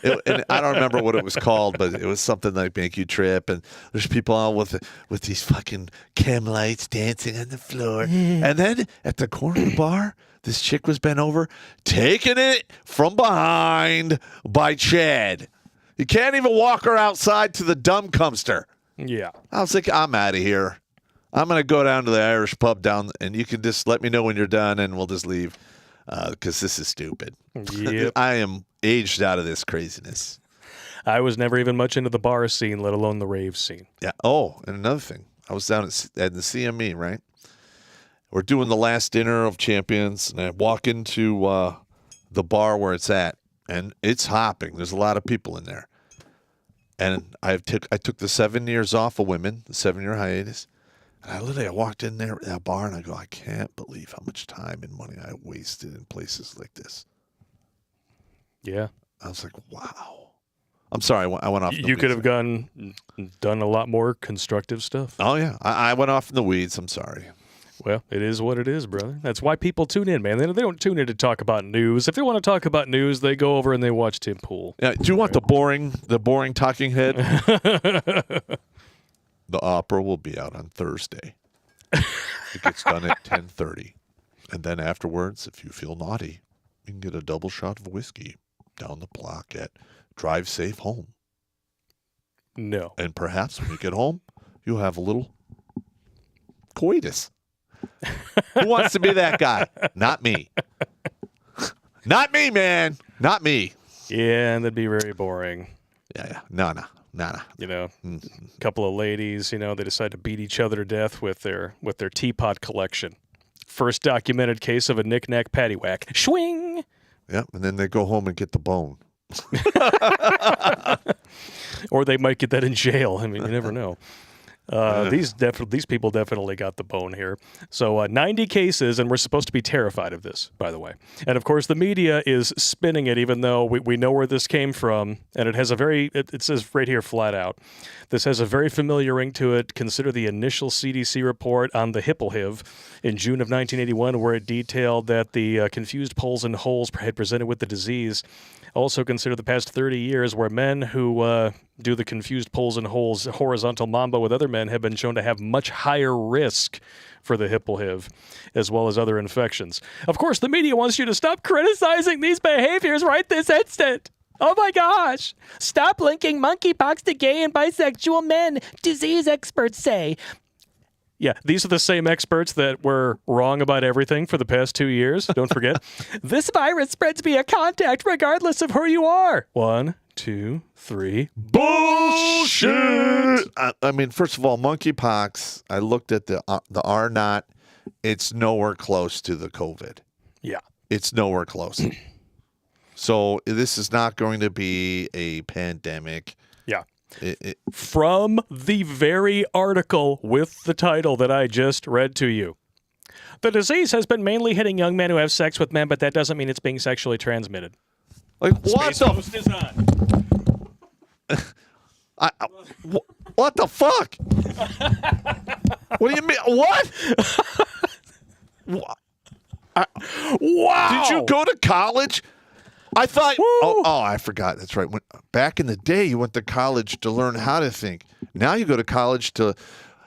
And I don't remember what it was called, but it was something like Make You Trip. And there's people out with these fucking chem lights dancing on the floor. And then at the corner of the bar, this chick was bent over, taking it from behind by Chad. You can't even walk her outside to the dumb dumpster. Yeah. I was like, I'm out of here. I'm going to go down to the Irish pub down, and you can just let me know when you're done, and we'll just leave because this is stupid. Yep. I am aged out of this craziness. I was never even much into the bar scene, let alone the rave scene. Yeah. Oh, and another thing. I was down at the CME, right? We're doing the last dinner of champions, and I walk into the bar where it's at, and it's hopping. There's a lot of people in there. And I took the 7 years off of women, the 7-year hiatus. And I walked in there at that bar, and I go, I can't believe how much time and money I wasted in places like this. Yeah. I was like, wow. I'm sorry, I went off. You could have done a lot more constructive stuff. Oh, yeah. I went off in the weeds. I'm sorry. Well, it is what it is, brother. That's why people tune in, man. They don't tune in to talk about news. If they want to talk about news, they go over and they watch Tim Pool. Yeah. Do you want the boring talking head? The opera will be out on Thursday. It gets done at 10:30. And then afterwards, if you feel naughty, you can get a double shot of whiskey down the block at Drive Safe Home. No. And perhaps when you get home, you'll have a little coitus. Who wants to be that guy? Not me. Not me, man. Not me. Yeah, and that'd be very boring. Yeah. No. You know, a couple of ladies, you know, they decide to beat each other to death with their teapot collection. First documented case of a knick-knack paddywhack. Swing! Yep, and then they go home and get the bone. Or they might get that in jail. I mean, you never know. These people definitely got the bone here. So 90 cases, and we're supposed to be terrified of this, by the way. And of course, the media is spinning it, even though we know where this came from. And it has it says right here flat out, this has a very familiar ring to it. Consider the initial CDC report on the HIPPLHIV in June of 1981, where it detailed that the confused poles and holes had presented with the disease. Also consider the past 30 years where men who do the confused poles and holes horizontal mambo with other men have been shown to have much higher risk for the HIPPLHIV, as well as other infections. Of course, the media wants you to stop criticizing these behaviors right this instant. Oh my gosh! Stop linking monkeypox to gay and bisexual men, disease experts say. Yeah, these are the same experts that were wrong about everything for the past 2 years. Don't forget. This virus spreads via contact regardless of who you are. 1, 2, 3. Bullshit! I mean, first of all, monkeypox, I looked at the R0. It's nowhere close to the COVID. Yeah. It's nowhere close. So this is not going to be a pandemic. Yeah. From the very article with the title that I just read to you. The disease has been mainly hitting young men who have sex with men, but that doesn't mean it's being sexually transmitted. Like, what Space is on. What the fuck? What do you mean? What? Wow! Did you go to college? I thought, I forgot. That's right. Back in the day, you went to college to learn how to think. Now you go to college to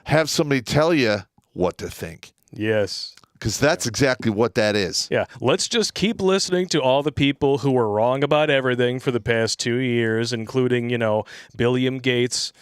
have somebody tell you what to think. Yes. Because that's exactly what that is. Yeah. Let's just keep listening to all the people who were wrong about everything for the past 2 years, including, Billiam Gates,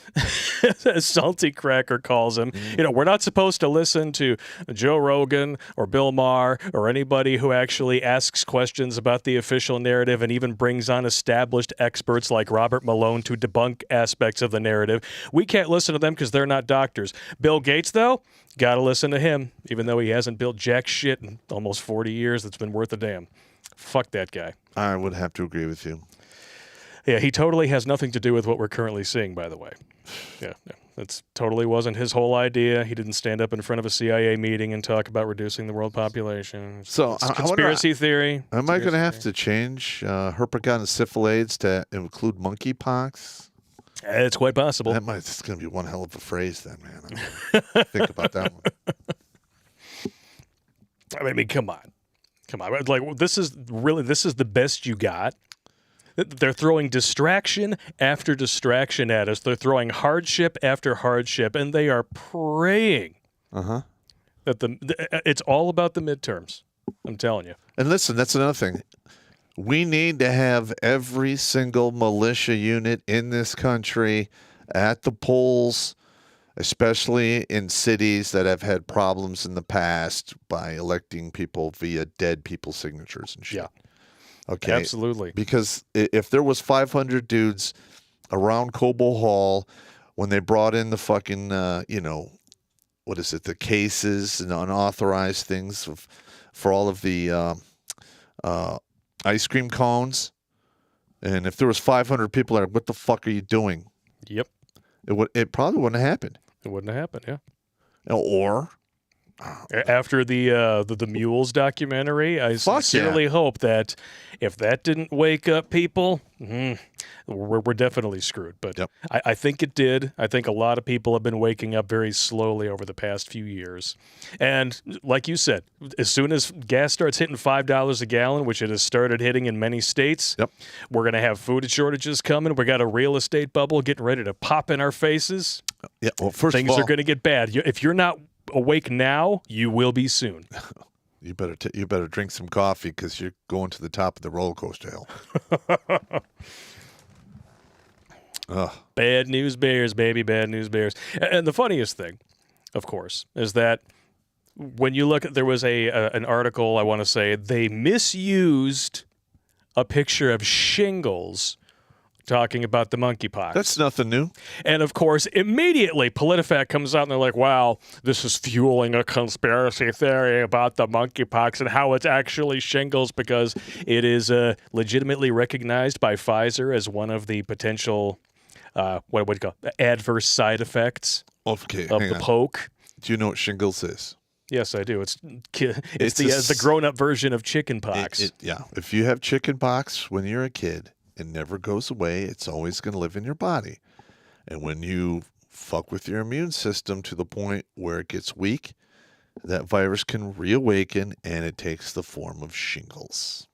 as Salty Cracker calls him. We're not supposed to listen to Joe Rogan or Bill Maher or anybody who actually asks questions about the official narrative and even brings on established experts like Robert Malone to debunk aspects of the narrative. We can't listen to them because they're not doctors. Bill Gates, though, got to listen to him, even though he hasn't built jack shit in almost 40 years that's been worth a damn. Fuck that guy. I would have to agree with you. Yeah, he totally has nothing to do with what we're currently seeing, by the way. Yeah. That's totally wasn't his whole idea. He didn't stand up in front of a CIA meeting and talk about reducing the world population. So it's conspiracy theory. Am I going to have to change herpes and syphilis to include monkeypox? It's quite possible. It's going to be one hell of a phrase then, man. Think about that one. I mean, come on. Like, this is the best you got. They're throwing distraction after distraction at us. They're throwing hardship after hardship, and they are praying that it's all about the midterms. I'm telling you. And listen, that's another thing. We need to have every single militia unit in this country at the polls, especially in cities that have had problems in the past by electing people via dead people signatures and shit. Yeah. Okay. Absolutely. Because if there was 500 dudes around Cobo Hall when they brought in the fucking, what is it, the cases and unauthorized things for all of the ice cream cones, and if there was 500 people there, what the fuck are you doing? Yep. It probably wouldn't have happened. It wouldn't have happened, yeah. Or after the Mules documentary, I sincerely hope that if that didn't wake up people, we're definitely screwed. But yep. I think it did. I think a lot of people have been waking up very slowly over the past few years. And like you said, as soon as gas starts hitting $5 a gallon, which it has started hitting in many states, we're going to have food shortages coming. We got a real estate bubble getting ready to pop in our faces. Yeah. Well, first things of all, are going to get bad. If you're not awake now, you will be soon. You better drink some coffee because you're going to the top of the roller coaster hill. Bad news bears, baby, bad news bears. And the funniest thing, of course, is that when you look at, there was an article, I want to say, they misused a picture of shingles talking about the monkeypox. That's nothing new. And, of course, immediately PolitiFact comes out and they're like, wow, this is fueling a conspiracy theory about the monkeypox and how it's actually shingles because it is legitimately recognized by Pfizer as one of the potential, what would you call it, adverse side effects of the poke. Do you know what shingles is? Yes, I do. It's the grown-up version of chicken pox. Yeah. If you have chicken pox when you're a kid, it never goes away. It's always going to live in your body. And when you fuck with your immune system to the point where it gets weak, that virus can reawaken and it takes the form of shingles.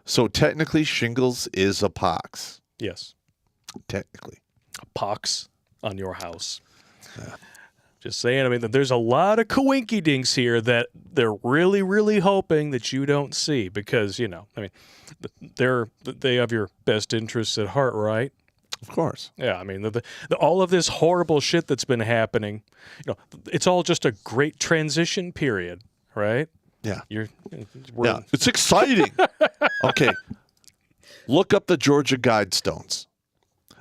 So technically, shingles is a pox. Yes. Technically. A pox on your house. Yeah. Just saying, I mean, there's a lot of coinkydinks here that they're really, really hoping that you don't see because, I mean, they have your best interests at heart, right? Of course. Yeah, I mean, all of this horrible shit that's been happening, it's all just a great transition period, right? Yeah. It's exciting. Okay. Look up the Georgia Guidestones.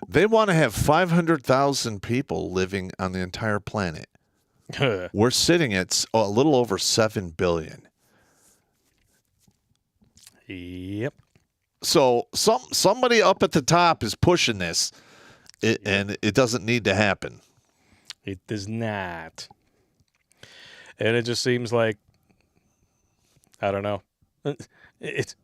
They want to have 500,000 people living on the entire planet. We're sitting at a little over 7 billion. Yep. So somebody up at the top is pushing this, and it doesn't need to happen. It does not. And it just seems like, I don't know. It's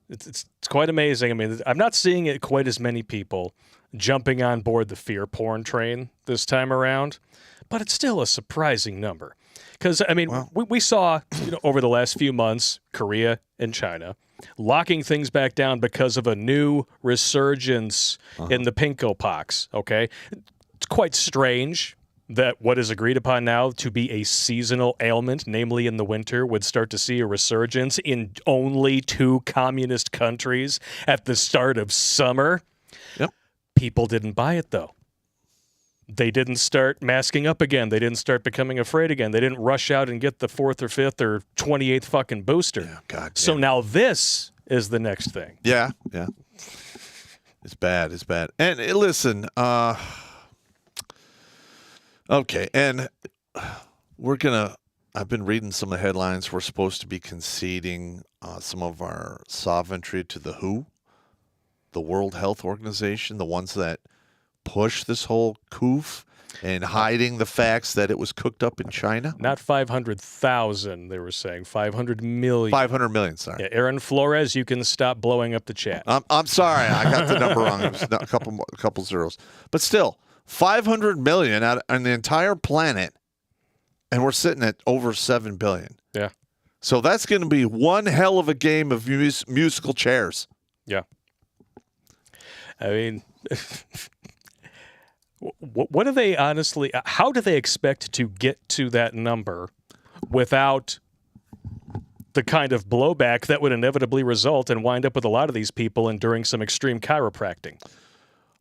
quite amazing. I mean, I'm not seeing it quite as many people jumping on board the fear porn train this time around, but it's still a surprising number. Because, I mean, we saw over the last few months, Korea and China locking things back down because of a new resurgence in the pinko pox, okay? It's quite strange that what is agreed upon now to be a seasonal ailment, namely in the winter, would start to see a resurgence in only 2 communist countries at the start of summer. Yep. People didn't buy it, though. They didn't start masking up again. They didn't start becoming afraid again. They didn't rush out and get the 4th or 5th or 28th fucking booster. Yeah, God damn. So now this is the next thing. Yeah. It's bad. And listen, okay, and I've been reading some of the headlines. We're supposed to be conceding some of our sovereignty to the WHO, the World Health Organization, the ones that push this whole coof. and hiding the facts that it was cooked up in China? Not 500,000, they were saying. 500 million. 500 million, sorry. Yeah, Aaron Flores, you can stop blowing up the chat. I'm sorry, I got the number wrong. It was a couple zeros. But still, 500 million on the entire planet, and we're sitting at over 7 billion. Yeah. So that's going to be one hell of a game of musical chairs. Yeah. I mean, what do they honestly, how do they expect to get to that number without the kind of blowback that would inevitably result and wind up with a lot of these people enduring some extreme chiropractic?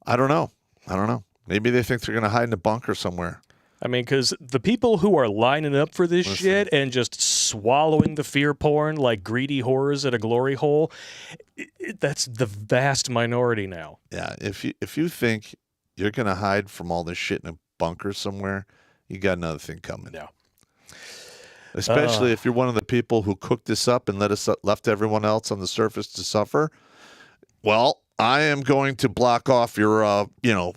I don't know. Maybe they think they're going to hide in a bunker somewhere. I mean, because the people who are lining up for this shit and just swallowing the fear porn like greedy whores at a glory hole, that's the vast minority now. Yeah, if you think you're going to hide from all this shit in a bunker somewhere, you got another thing coming. Yeah. Especially if you're one of the people who cooked this up and left everyone else on the surface to suffer. Well, I am going to block off your,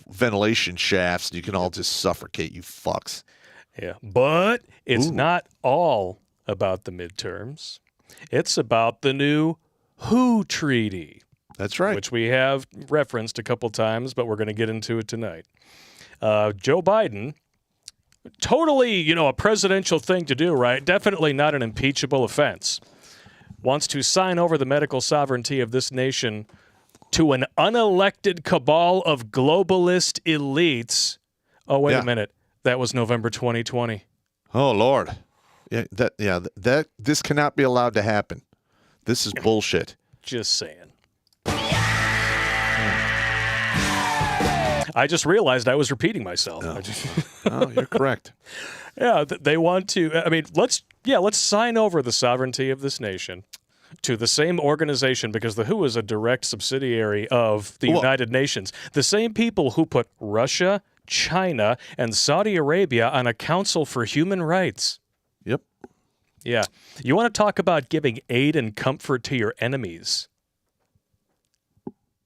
ventilation shafts. You can all just suffocate, you fucks. Yeah, but it's not all about the midterms. It's about the new WHO treaty. That's right. Which we have referenced a couple times, but we're going to get into it tonight. Joe Biden, totally, a presidential thing to do, right? Definitely not an impeachable offense. Wants to sign over the medical sovereignty of this nation to an unelected cabal of globalist elites. Oh, wait a minute. That was November 2020. Oh, Lord. This cannot be allowed to happen. This is bullshit. Just saying. I just realized I was repeating myself. Oh, you're correct. Yeah, they want to. I mean, let's sign over the sovereignty of this nation to the same organization, because the WHO is a direct subsidiary of the United Nations. The same people who put Russia, China, and Saudi Arabia on a council for human rights. Yep. Yeah. You want to talk about giving aid and comfort to your enemies?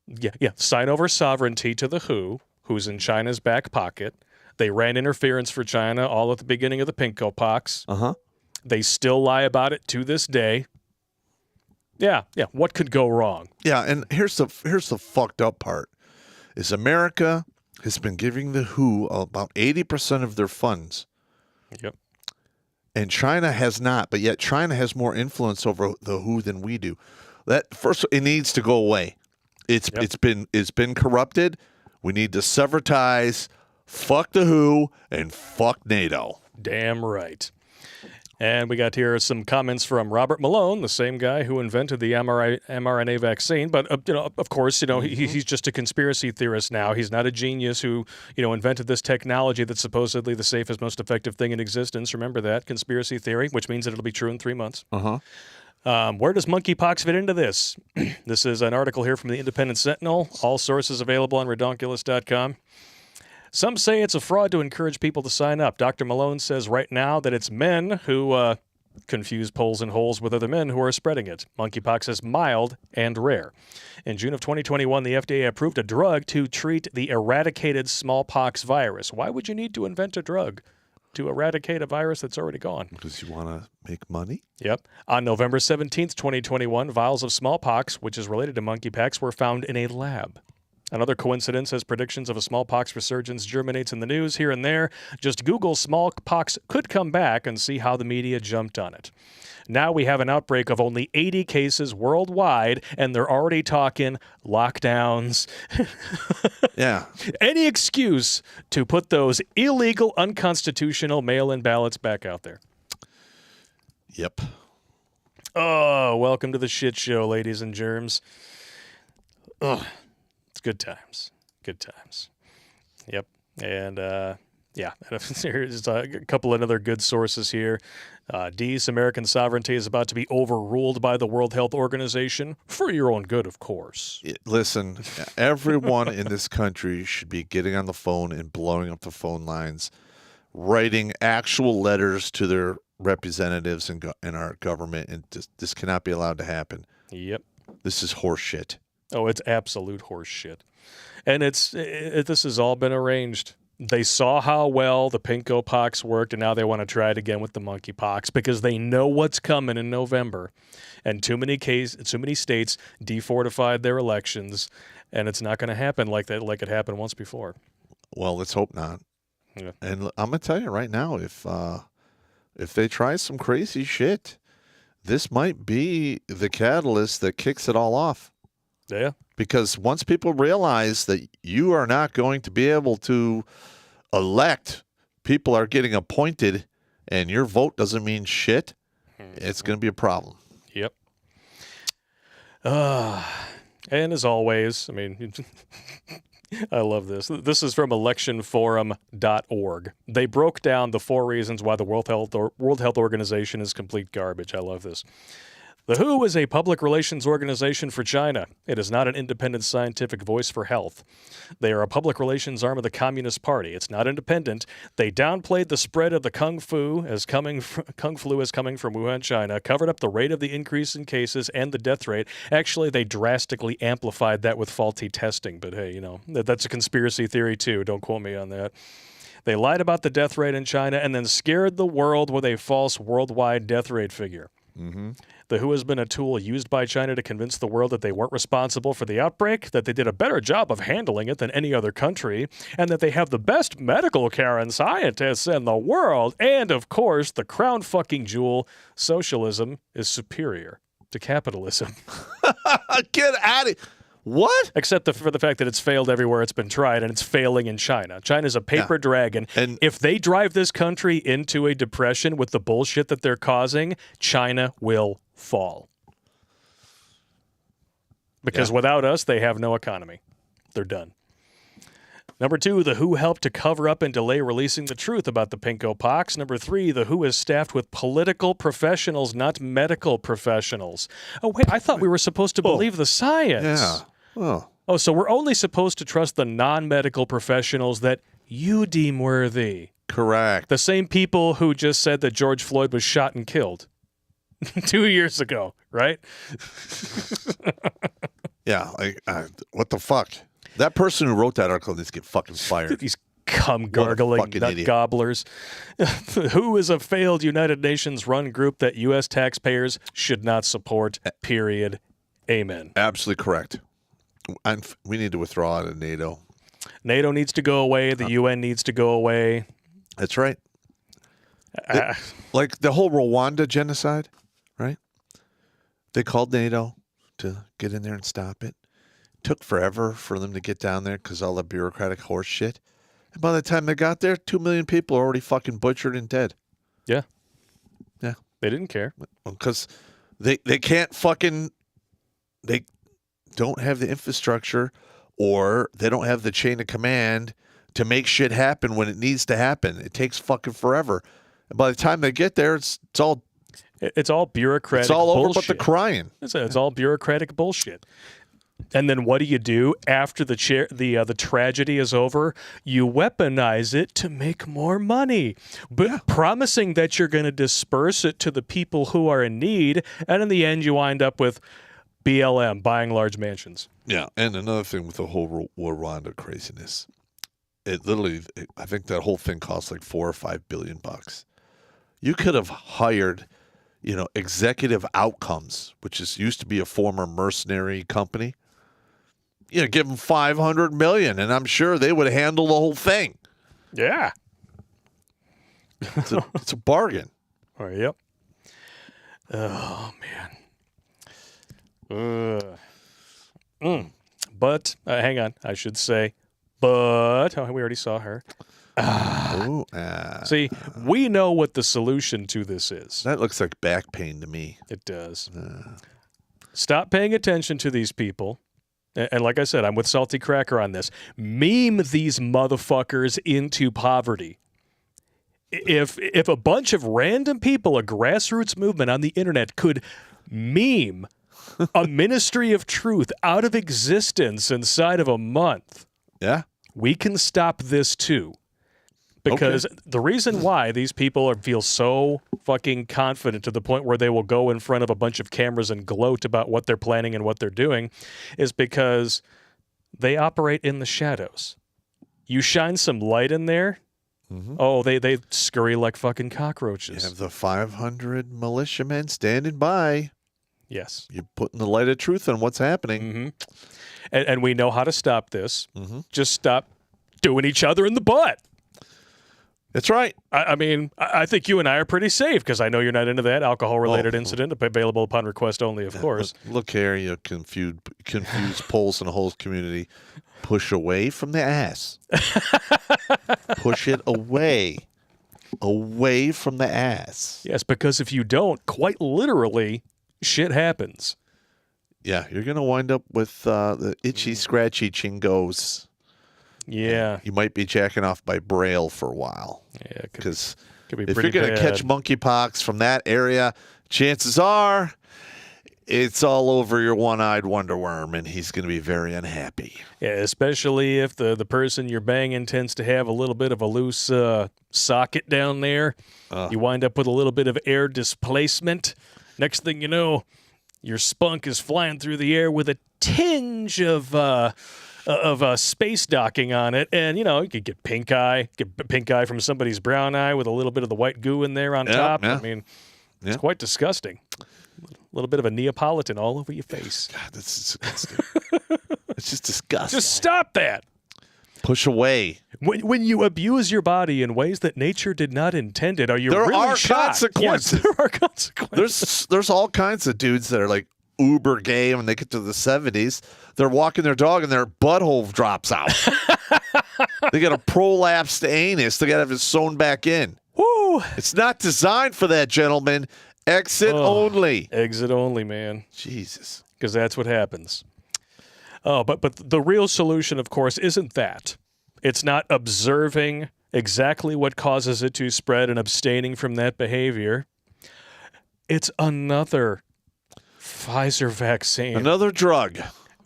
Yeah. Sign over sovereignty to the WHO, who's in China's back pocket. They ran interference for China all at the beginning of the Monkeypox. Uh-huh. They still lie about it to this day. Yeah. What could go wrong? Yeah, and here's the fucked up part, is America has been giving the WHO about 80% of their funds. Yep. And China has not, but yet China has more influence over the WHO than we do. That first, it needs to go away. It's been corrupted. We need to sever ties. Fuck the WHO and fuck NATO. Damn right. And we got here some comments from Robert Malone, the same guy who invented the mRNA vaccine. But, of course, he's just a conspiracy theorist now. He's not a genius who, invented this technology that's supposedly the safest, most effective thing in existence. Remember that, conspiracy theory, which means that it'll be true in 3 months. Uh-huh. Where does monkeypox fit into this? This is an article here from the Independent Sentinel. All sources available on redonkulous.com. Some say it's a fraud to encourage people to sign up. Dr. Malone says right now that it's men who confuse poles and holes with other men who are spreading it. Monkeypox is mild and rare. In June of 2021, the FDA approved a drug to treat the eradicated smallpox virus. Why would you need to invent a drug to eradicate a virus that's already gone? Because you want to make money? Yep. On November 17th, 2021, vials of smallpox, which is related to monkeypox, were found in a lab. Another coincidence as predictions of a smallpox resurgence germinates in the news here and there. Just Google smallpox could come back and see how the media jumped on it. Now we have an outbreak of only 80 cases worldwide, and they're already talking lockdowns. Yeah. Any excuse to put those illegal, unconstitutional mail-in ballots back out there. Yep. Oh, welcome to the shit show, ladies and germs. Ugh. Good times. Good times. Yep. And, there's a couple of other good sources here. D's American sovereignty is about to be overruled by the World Health Organization for your own good, of course. Listen, everyone in this country should be getting on the phone and blowing up the phone lines, writing actual letters to their representatives in our government, and this cannot be allowed to happen. Yep. This is horseshit. Oh, it's absolute horse shit. And this has all been arranged. They saw how well the pinko-pox worked, and now they want to try it again with the monkeypox because they know what's coming in November. And too many states defortified their elections, and it's not going to happen like that, like it happened once before. Well, let's hope not. Yeah. And I'm going to tell you right now, if they try some crazy shit, this might be the catalyst that kicks it all off. Yeah. Because once people realize that you are not going to be able to elect, people are getting appointed, and your vote doesn't mean shit, it's going to be a problem. Yep. And as always, I mean, I love this. This is from electionforum.org. They broke down the 4 reasons why the World Health Organization is complete garbage. I love this. The WHO is a public relations organization for China. It is not an independent scientific voice for health. They are a public relations arm of the Communist Party. It's not independent. They downplayed the spread of the Kung flu as coming from Wuhan, China, covered up the rate of the increase in cases and the death rate. Actually, they drastically amplified that with faulty testing. But hey, that's a conspiracy theory too. Don't quote me on that. They lied about the death rate in China and then scared the world with a false worldwide death rate figure. Mm-hmm. The WHO has been a tool used by China to convince the world that they weren't responsible for the outbreak, that they did a better job of handling it than any other country, and that they have the best medical care and scientists in the world. And, of course, the crown fucking jewel, socialism is superior to capitalism. Get at it. What? Except for the fact that it's failed everywhere it's been tried, and it's failing in China. China's a paper dragon. And if they drive this country into a depression with the bullshit that they're causing, China will fall. Because without us, they have no economy. They're done. Number 2, the WHO helped to cover up and delay releasing the truth about the pinko-pox. Number 3, the WHO is staffed with political professionals, not medical professionals. Oh, wait, I thought we were supposed to believe the science. Yeah. Oh, so we're only supposed to trust the non-medical professionals that you deem worthy. Correct. The same people who just said that George Floyd was shot and killed 2 years ago, right? Yeah. What the fuck? That person who wrote that article needs to get fucking fired. These cum-gargling nut gobblers. WHO is a failed United Nations-run group that U.S. taxpayers should not support, period. Amen. Absolutely correct. We need to withdraw out of NATO. NATO needs to go away. The UN needs to go away. That's right. Like the whole Rwanda genocide, right? They called NATO to get in there and stop it. Took forever for them to get down there because all the bureaucratic horse shit. And by the time they got there, 2 million people are already fucking butchered and dead. Yeah. Yeah. They didn't care. Because they can't fucking... They don't have the infrastructure or they don't have the chain of command to make shit happen when it needs to happen. It takes fucking forever. And by the time they get there, it's all bureaucratic. It's all over bullshit. but the crying. It's all bureaucratic bullshit. And then what do after the tragedy is over? You weaponize it to make more money, but promising that you're going to disperse it to the people who are in need, and in the end you wind up with BLM buying large mansions. Yeah, and another thing with the whole Rwanda craziness, I think that whole thing cost like $4 or $5 billion. You could have hired, Executive Outcomes, which used to be a former mercenary company. Give them $500 million, and I'm sure they would handle the whole thing. Yeah, it's a bargain. Oh, yep. Oh man. But hang on, I should say, we already saw her. See, we know what the solution to this is. That looks like back pain to me. It does. Stop paying attention to these people. And like I said, I'm with Salty Cracker on this. Meme these motherfuckers into poverty. If a bunch of random people, a grassroots movement on the internet could meme a ministry of truth out of existence inside of a month, we can stop this too. Because the reason why these people feel so fucking confident to the point where they will go in front of a bunch of cameras and gloat about what they're planning and what they're doing is because they operate in the shadows. You shine some light in there. Mm-hmm. Oh, they scurry like fucking cockroaches. You have the 500 militiamen standing by. Yes. You're putting the light of truth on what's happening. Mm-hmm. And we know how to stop this. Mm-hmm. Just stop doing each other in the butt. That's right. I mean, I think you and I are pretty safe because I know you're not into that alcohol-related incident. Available upon request only, of course. Look here, you confused Poles in the whole community. Push away from the ass. Push it away. Away from the ass. Yes, because if you don't, quite literally, shit happens. Yeah, you're going to wind up with the itchy, scratchy chingos. Yeah. You might be jacking off by Braille for a while. Yeah, because could be if pretty you're going to catch monkeypox from that area, chances are it's all over your one-eyed wonder worm, and he's going to be very unhappy. Yeah, especially if the person you're banging tends to have a little bit of a loose socket down there. You wind up with a little bit of air displacement. Next thing you know, your spunk is flying through the air with a tinge of space docking on it, and you could get pink eye from somebody's brown eye with a little bit of the white goo in there on top. Yeah. I mean, it's quite disgusting. A little bit of a Neapolitan all over your face. God, that's disgusting. It's just disgusting. Just stop that. Push away. When you abuse your body in ways that nature did not intend it, are you there really are shocked? consequences. Yes, there are consequences. There's all kinds of dudes that are like uber gay when they get to the 70s. They're walking their dog and their butthole drops out. They got a prolapsed anus. They got to have it sewn back in. Woo! It's not designed for that, gentlemen. Exit only. Exit only, man. Jesus. Because that's what happens. Oh, but the real solution, of course, isn't that. It's not observing exactly what causes it to spread and abstaining from that behavior. It's another Pfizer vaccine. Another drug.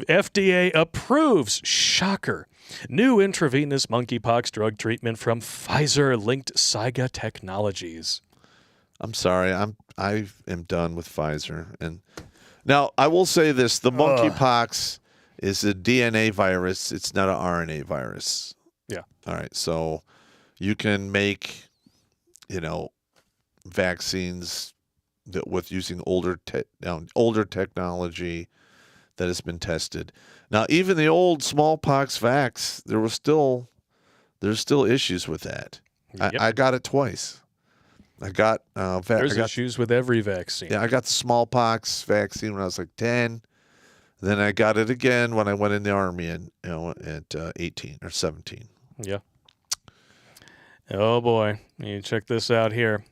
FDA approves, shocker, new intravenous monkeypox drug treatment from Pfizer-linked Saiga Technologies. I'm sorry. I am done with Pfizer. And now I will say this: the monkeypox is a DNA virus. It's not an RNA virus. Yeah. All right. So you can make, vaccines with using older technology that has been tested. Now, even the old smallpox vax, there's still issues with that. Yep. I got it twice. I got there's issues with every vaccine. Yeah, I got the smallpox vaccine when I was like 10. Then I got it again when I went in the army at 18 or 17. Yeah. Oh boy, you check this out here,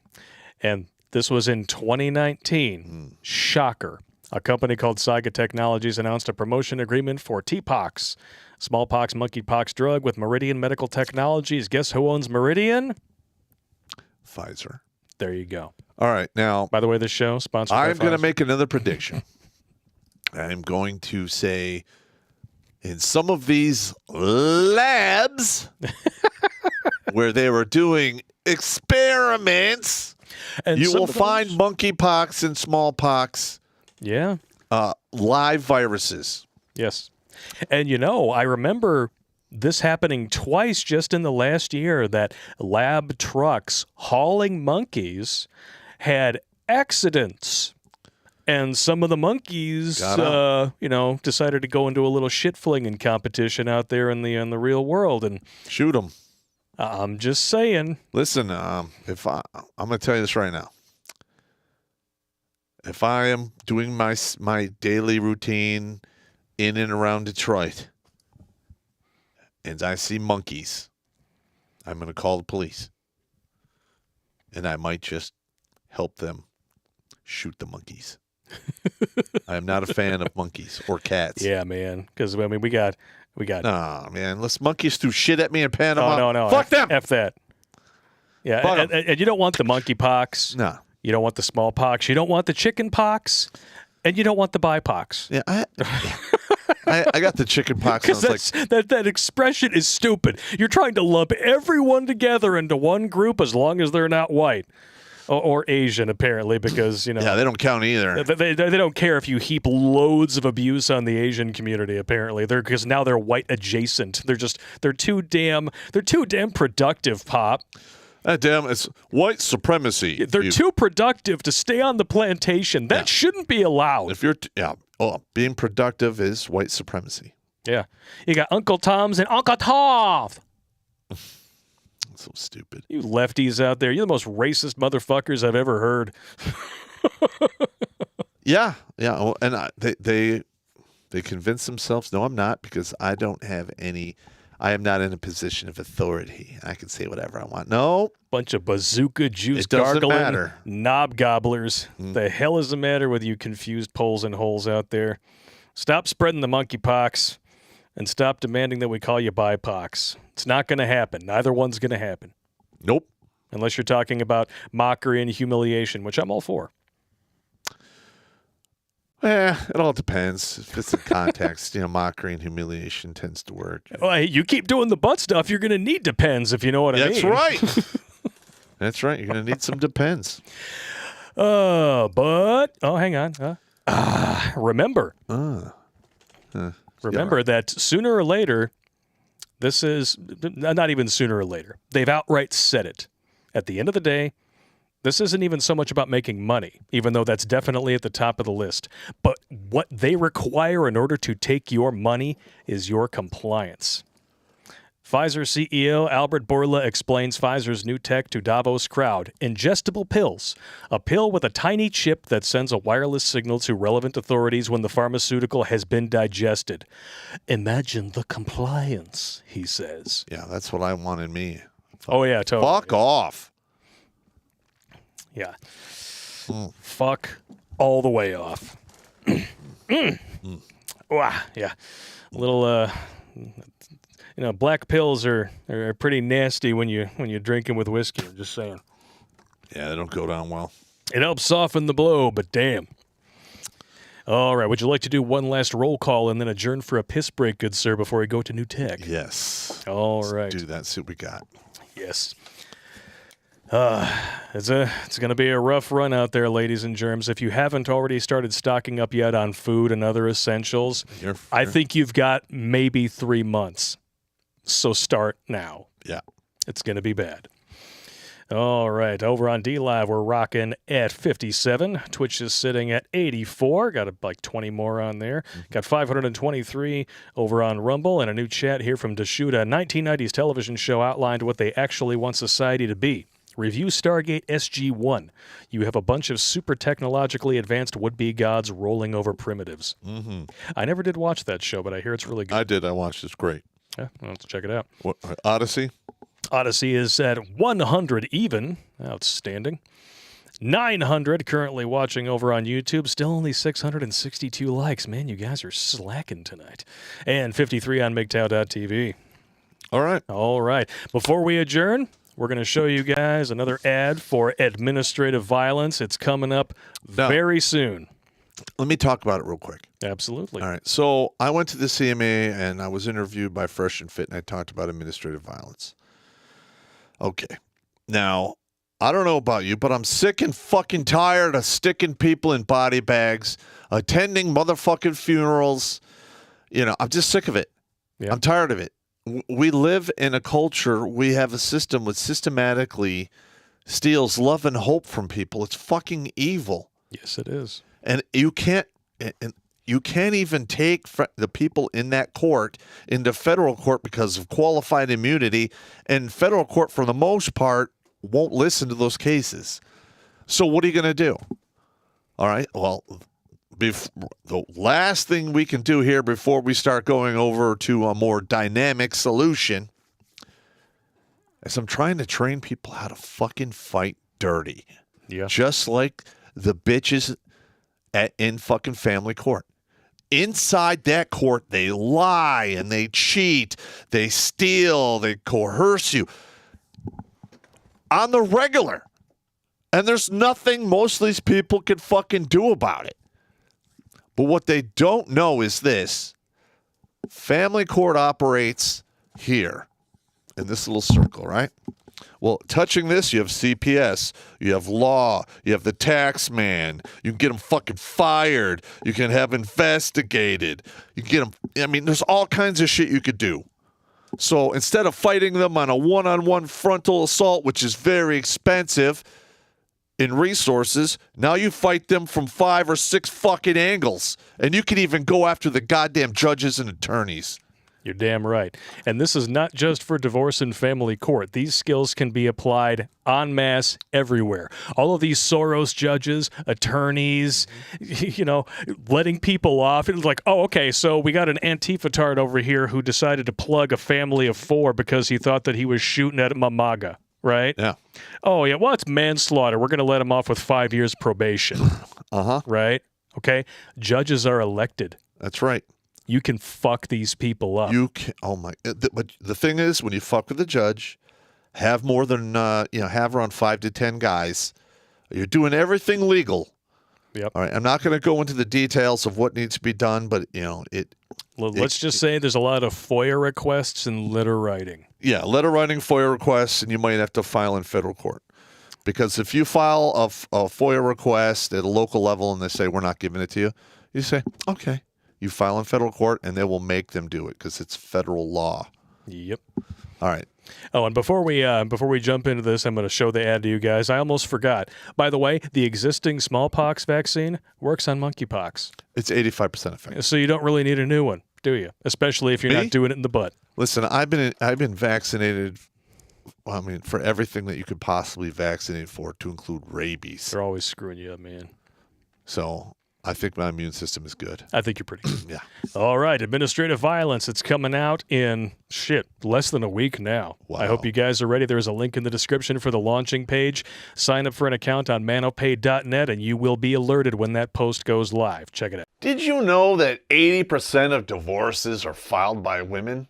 and this was in 2019. Shocker. A company called Saiga Technologies announced a promotion agreement for TPOX, smallpox, monkeypox drug with Meridian Medical Technologies. Guess who owns Meridian? Pfizer. There you go. All right. Now, by the way, this show sponsored by I'm going to Pfizer. make another prediction. I'm going to say in some of these labs where they were doing experiments, and you will find monkeypox and smallpox. Yeah. Live viruses. Yes. And I remember this happening twice just in the last year, that lab trucks hauling monkeys had accidents. And some of the monkeys, decided to go into a little shit flinging competition out there in the real world and shoot them. I'm just saying. Listen, I'm going to tell you this right now. If I am doing my daily routine in and around Detroit, and I see monkeys, I'm going to call the police, and I might just help them shoot the monkeys. I am not a fan of monkeys or cats. Yeah, man. Because we got. Nah, man. Let's monkeys do shit at me in Panama. Oh, no. Fuck them. F that. Yeah, and you don't want the monkeypox. No. You don't want the smallpox. You don't want the chicken pox, and you don't want the bipox. Yeah, I got the chicken pox. Because that expression is stupid. You're trying to lump everyone together into one group as long as they're not white. or Asian, apparently, because, you know. Yeah, they don't count either. They don't care if you heap loads of abuse on the Asian community, apparently. Because now they're white adjacent. They're too damn productive, Pop. Damn, it's white supremacy. They're too productive to stay on the plantation. That shouldn't be allowed. If you're being productive is white supremacy. Yeah. You got Uncle Tom's and Uncle Tov. So stupid. You lefties out there, you're the most racist motherfuckers I've ever heard. Yeah. Well, and they convince themselves, no, I'm not, because I don't have any. I am not in a position of authority. I can say whatever I want. No. Bunch of bazooka juice It doesn't gargling matter. knob gobblers. The hell is the matter with you confused poles and holes out there? Stop spreading the monkeypox and stop demanding that we call you BIPOX. It's not going to happen. Neither one's going to happen. Nope. Unless you're talking about mockery and humiliation, which I'm all for. It all depends. If it's in context, mockery and humiliation tends to work. Well, hey, you keep doing the butt stuff, you're going to need depends, if you know what I mean. That's right. That's right. You're going to need some depends. Hang on. Remember. Remember that sooner or later, this is not even sooner or later. They've outright said it. At the end of the day, this isn't even so much about making money, even though that's definitely at the top of the list. But what they require in order to take your money is your compliance. Pfizer CEO Albert Bourla explains Pfizer's new tech to Davos crowd. Ingestible pills. A pill with a tiny chip that sends a wireless signal to relevant authorities when the pharmaceutical has been digested. Imagine the compliance, he says. Yeah, that's what I want in me. Oh, yeah, totally. Fuck off. Yeah. Fuck all the way off. Wow, yeah. A little, black pills are pretty nasty when you're drinking with whiskey. I'm just saying. Yeah, they don't go down well. It helps soften the blow, but damn. All right, would you like to do one last roll call and then adjourn for a piss break, good sir, before we go to new tech? Yes. All Let's right. do that. See what we got. Yes. It's going to be a rough run out there, ladies and germs. If you haven't already started stocking up yet on food and other essentials, I think you've got maybe 3 months. So start now. Yeah. It's going to be bad. All right. Over on DLive, we're rocking at 57. Twitch is sitting at 84. Got like 20 more on there. Got 523 over on Rumble. And a new chat here from Deshuda. 1990s television show outlined what they actually want society to be. Review Stargate SG-1. You have a bunch of super technologically advanced would-be gods rolling over primitives. Mm-hmm. I never did watch that show, but I hear it's really good. I did. I watched it. It's great. Yeah, well, let's check it out. What, Odyssey? Odyssey is at 100 even. Outstanding. 900 currently watching over on YouTube. Still only 662 likes. Man, you guys are slacking tonight. And 53 on MGTOW.tv. All right. All right. Before we adjourn, we're going to show you guys another ad for administrative violence. It's coming up very soon. Let me talk about it real quick. Absolutely. All right. So I went to the CMA and I was interviewed by Fresh and Fit and I talked about administrative violence. Okay. Now, I don't know about you, but I'm sick and fucking tired of sticking people in body bags, attending motherfucking funerals. I'm just sick of it. Yeah. I'm tired of it. We live in a culture, we have a system which systematically steals love and hope from people. It's fucking evil. Yes, it is. And you can't even take the people in that court into federal court because of qualified immunity, and federal court, for the most part, won't listen to those cases. So what are you going to do? All right, well, the last thing we can do here before we start going over to a more dynamic solution is I'm trying to train people how to fucking fight dirty. Yeah. Just like the bitches in fucking family court. Inside that court, they lie and they cheat, they steal, they coerce you on the regular. And there's nothing most of these people can fucking do about it. But what they don't know is this. Family court operates here in this little circle, right? Well, touching this, you have CPS, you have law, you have the tax man. You can get them fucking fired. You can have investigated. You can get them. I mean, there's all kinds of shit you could do. So instead of fighting them on a one-on-one frontal assault, which is very expensive in resources, now you fight them from 5 or 6 fucking angles. And you can even go after the goddamn judges and attorneys. You're damn right. And this is not just for divorce and family court. These skills can be applied en masse everywhere. All of these Soros judges, attorneys, letting people off. It's like, oh, okay, so we got an Antifa-tard over here who decided to plug a family of 4 because he thought that he was shooting at Mamaga, right? Yeah. Oh, yeah, well, it's manslaughter. We're going to let him off with 5 years probation. Right? Okay? Judges are elected. That's right. You can fuck these people up. You can. Oh my! But the thing is, when you fuck with a judge, have more than have around 5 to 10 guys. You're doing everything legal. Yep. All right. I'm not going to go into the details of what needs to be done, but Let's just say there's a lot of FOIA requests and letter writing. Yeah, letter writing, FOIA requests, and you might have to file in federal court. Because if you file a FOIA request at a local level and they say we're not giving it to you, you say okay. You file in federal court, and they will make them do it because it's federal law. Yep. All right. Oh, and before we jump into this, I'm going to show the ad to you guys. I almost forgot. By the way, the existing smallpox vaccine works on monkeypox. It's 85% effective. So you don't really need a new one, do you? Especially if you're not doing it in the butt. Listen, I've been vaccinated. I mean, for everything that you could possibly vaccinate for, to include rabies. They're always screwing you up, man. So I think my immune system is good. I think you're pretty good. Yeah. All right. Administrative violence. It's coming out in, less than a week now. Wow. I hope you guys are ready. There's a link in the description for the launching page. Sign up for an account on manopay.net, and you will be alerted when that post goes live. Check it out. Did you know that 80% of divorces are filed by women?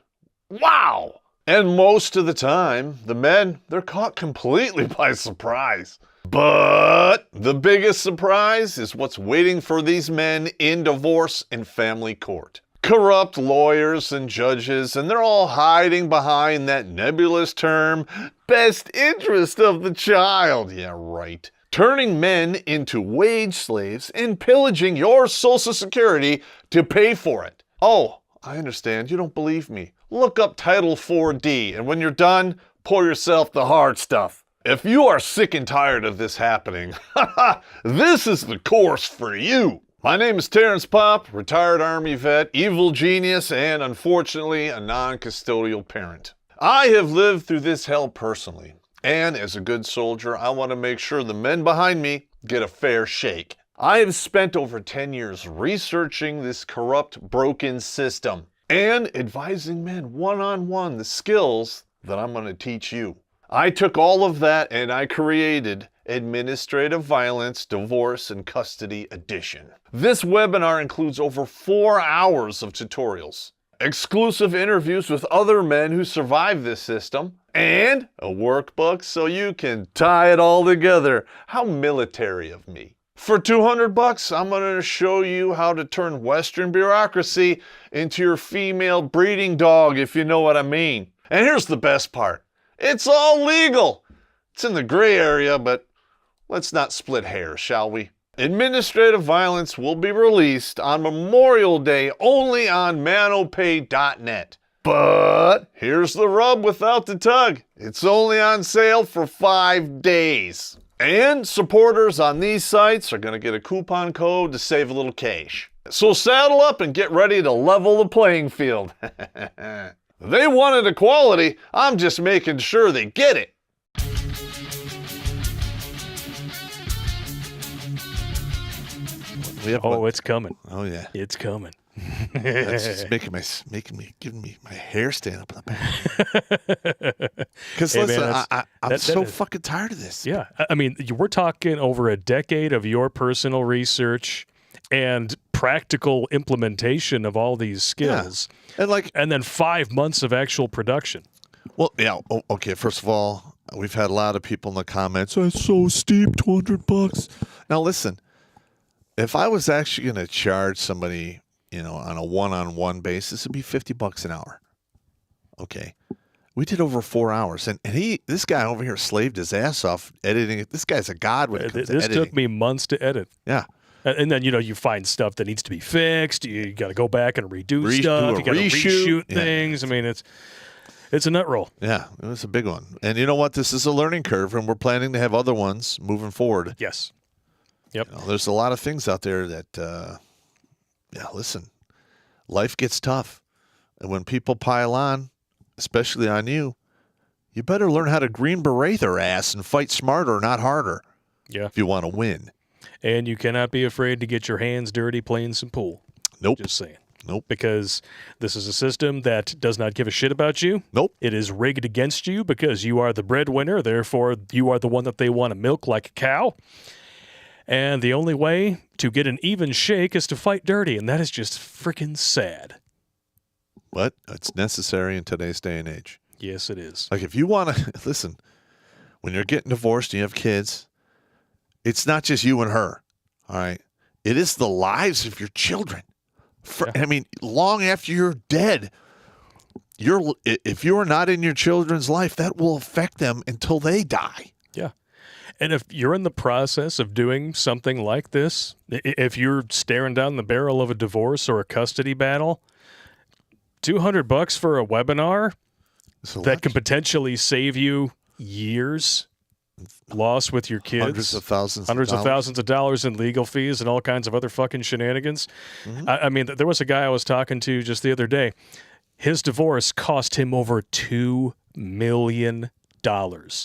Wow! And most of the time, the men, they're caught completely by surprise. But the biggest surprise is what's waiting for these men in divorce and family court. Corrupt lawyers and judges, and they're all hiding behind that nebulous term, best interest of the child. Yeah, right. Turning men into wage slaves and pillaging your Social Security to pay for it. Oh, I understand. You don't believe me. Look up Title 4D, and when you're done, pour yourself the hard stuff. If you are sick and tired of this happening, this is the course for you. My name is Terrence Pop, retired Army vet, evil genius, and unfortunately a non-custodial parent. I have lived through this hell personally, and as a good soldier, I want to make sure the men behind me get a fair shake. I have spent over 10 years researching this corrupt, broken system and advising men one-on-one the skills that I'm going to teach you. I took all of that and I created Administrative Violence, Divorce, and Custody Edition. This webinar includes over 4 hours of tutorials, exclusive interviews with other men who survived this system, and a workbook so you can tie it all together. How military of me. For $200, I'm going to show you how to turn Western bureaucracy into your female breeding dog, if you know what I mean. And here's the best part. It's all legal. It's in the gray area, but let's not split hairs, shall we? Administrative Violence will be released on Memorial Day only on manopay.net. But here's the rub without the tug. It's only on sale for 5 days. And supporters on these sites are going to get a coupon code to save a little cash. So saddle up and get ready to level the playing field. They wanted equality. I'm just making sure they get it. It's coming. Oh yeah, it's coming. That's just giving me my hair stand up in the back. Because listen, I'm so fucking tired of this. Yeah, I mean, we're talking over a decade of your personal research and practical implementation of all these skills, and then 5 months of actual production. Well, yeah. Okay. First of all, we've had a lot of people in the comments. Oh, it's so steep, $200. Now listen, if I was actually going to charge somebody, on a one-on-one basis, it'd be $50 an hour. Okay. We did over 4 hours, and this guy over here slaved his ass off editing it. This guy's a god when it comes to This editing. took me months to edit. Yeah. And then, you find stuff that needs to be fixed. You got to go back and redo stuff. You got to reshoot things. I mean, it's a nut roll. Yeah, it was a big one. And you know what? This is a learning curve, and we're planning to have other ones moving forward. Yes. Yep. There's a lot of things out there that, listen, life gets tough. And when people pile on, especially on you, you better learn how to Green Beret their ass and fight smarter, not harder. Yeah. If you want to win. And you cannot be afraid to get your hands dirty playing some pool. Nope. Just saying. Nope. Because this is a system that does not give a shit about you. Nope. It is rigged against you because you are the breadwinner. Therefore, you are the one that they want to milk like a cow. And the only way to get an even shake is to fight dirty. And that is just freaking sad. But it's necessary in today's day and age. Yes, it is. Like if you want to, listen, when you're getting divorced and you have kids, it's not just you and her, all right? It is the lives of your children. I mean, long after you're dead, if you're not in your children's life, that will affect them until they die. Yeah. And if you're in the process of doing something like this, if you're staring down the barrel of a divorce or a custody battle, $200 for a webinar that can potentially save you years lost with your kids, hundreds of thousands of dollars in legal fees and all kinds of other fucking shenanigans. Mm-hmm. I mean, there was a guy I was talking to just the other day. His divorce cost him over $2 million. Wow.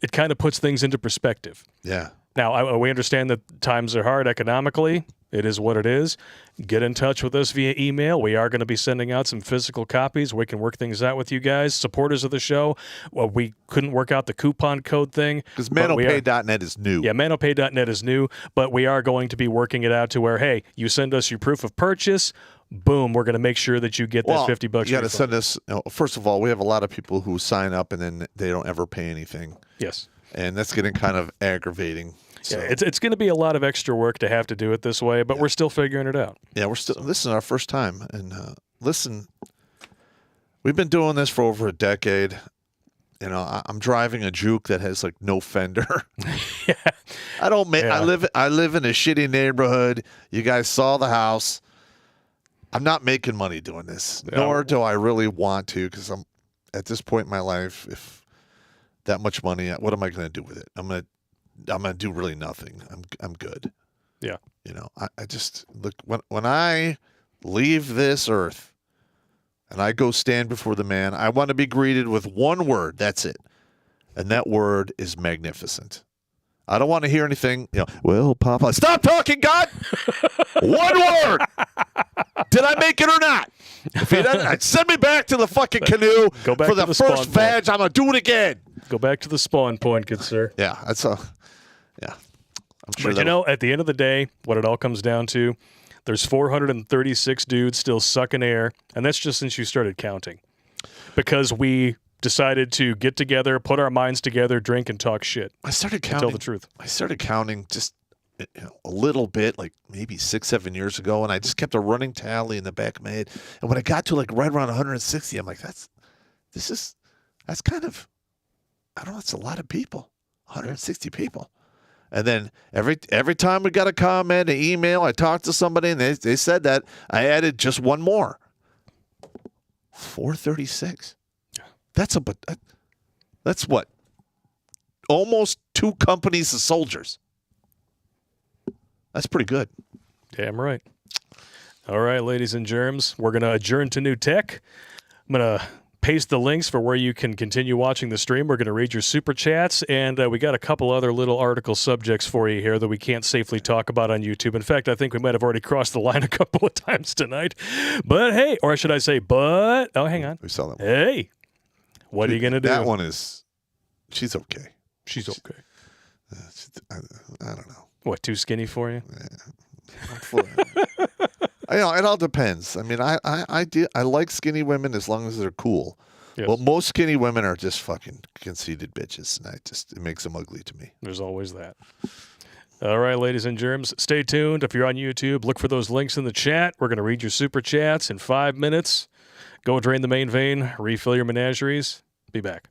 It kind of puts things into perspective. Yeah. Now, we understand that times are hard economically. It is what it is. Get in touch with us via email. We are going to be sending out some physical copies. We can work things out with you guys. Supporters of the show, well, we couldn't work out the coupon code thing. Because manopay.net is new. Yeah, manopay.net is new, but we are going to be working it out to where, hey, you send us your proof of purchase, boom, we're going to make sure that you get that $50. You got to send us, first of all, we have a lot of people who sign up and then they don't ever pay anything. Yes. And that's getting kind of aggravating. So. Yeah, it's going to be a lot of extra work to have to do it this way, but we're still figuring it out. Yeah, this is our first time. And listen, we've been doing this for over a decade. I'm driving a Juke that has like no fender. Yeah. I live in a shitty neighborhood. You guys saw the house. I'm not making money doing this, nor do I really want to, because I'm at this point in my life, if that much money, what am I going to do with it? I'm gonna do really nothing. I'm good. Yeah. I just look when I leave this earth and I go stand before the man, I want to be greeted with one word. That's it. And that word is magnificent. I don't want to hear anything, well, Papa, stop talking, God! One word! Did I make it or not? If he doesn't, send me back to the fucking canoe Go back for to the the first spawn badge. I'm going to do it again. Go back to the spawn point, good sir. Yeah, that's yeah. I'm sure But at the end of the day, what it all comes down to, there's 436 dudes still sucking air, and that's just since you started counting. Because we decided to get together, put our minds together, drink, and talk shit. I started counting. Tell the truth. I started counting just a little bit, like maybe 6-7 years ago, and I just kept a running tally in the back of my head. And when I got to like right around 160, I'm like, that's kind of, I don't know, it's a lot of people, 160 people. And then every time we got a comment, an email, I talked to somebody, and they said that, I added just one more. 436. That's what? Almost 2 companies of soldiers. That's pretty good. Damn right. All right, ladies and germs, we're going to adjourn to new tech. I'm going to paste the links for where you can continue watching the stream. We're going to read your super chats, and we got a couple other little article subjects for you here that we can't safely talk about on YouTube. In fact, I think we might have already crossed the line a couple of times tonight. But hey, or should I say, oh, hang on. We saw that one. Hey, what are you going to do? That one is, she's okay. She's okay. I don't know. What, too skinny for you? It all depends. I mean, I like skinny women as long as they're cool. Yes. Well, most skinny women are just fucking conceited bitches, and it makes them ugly to me. There's always that. All right, ladies and germs, stay tuned. If you're on YouTube, look for those links in the chat. We're going to read your super chats in 5 minutes. Go drain the main vein, refill your menageries. Be back.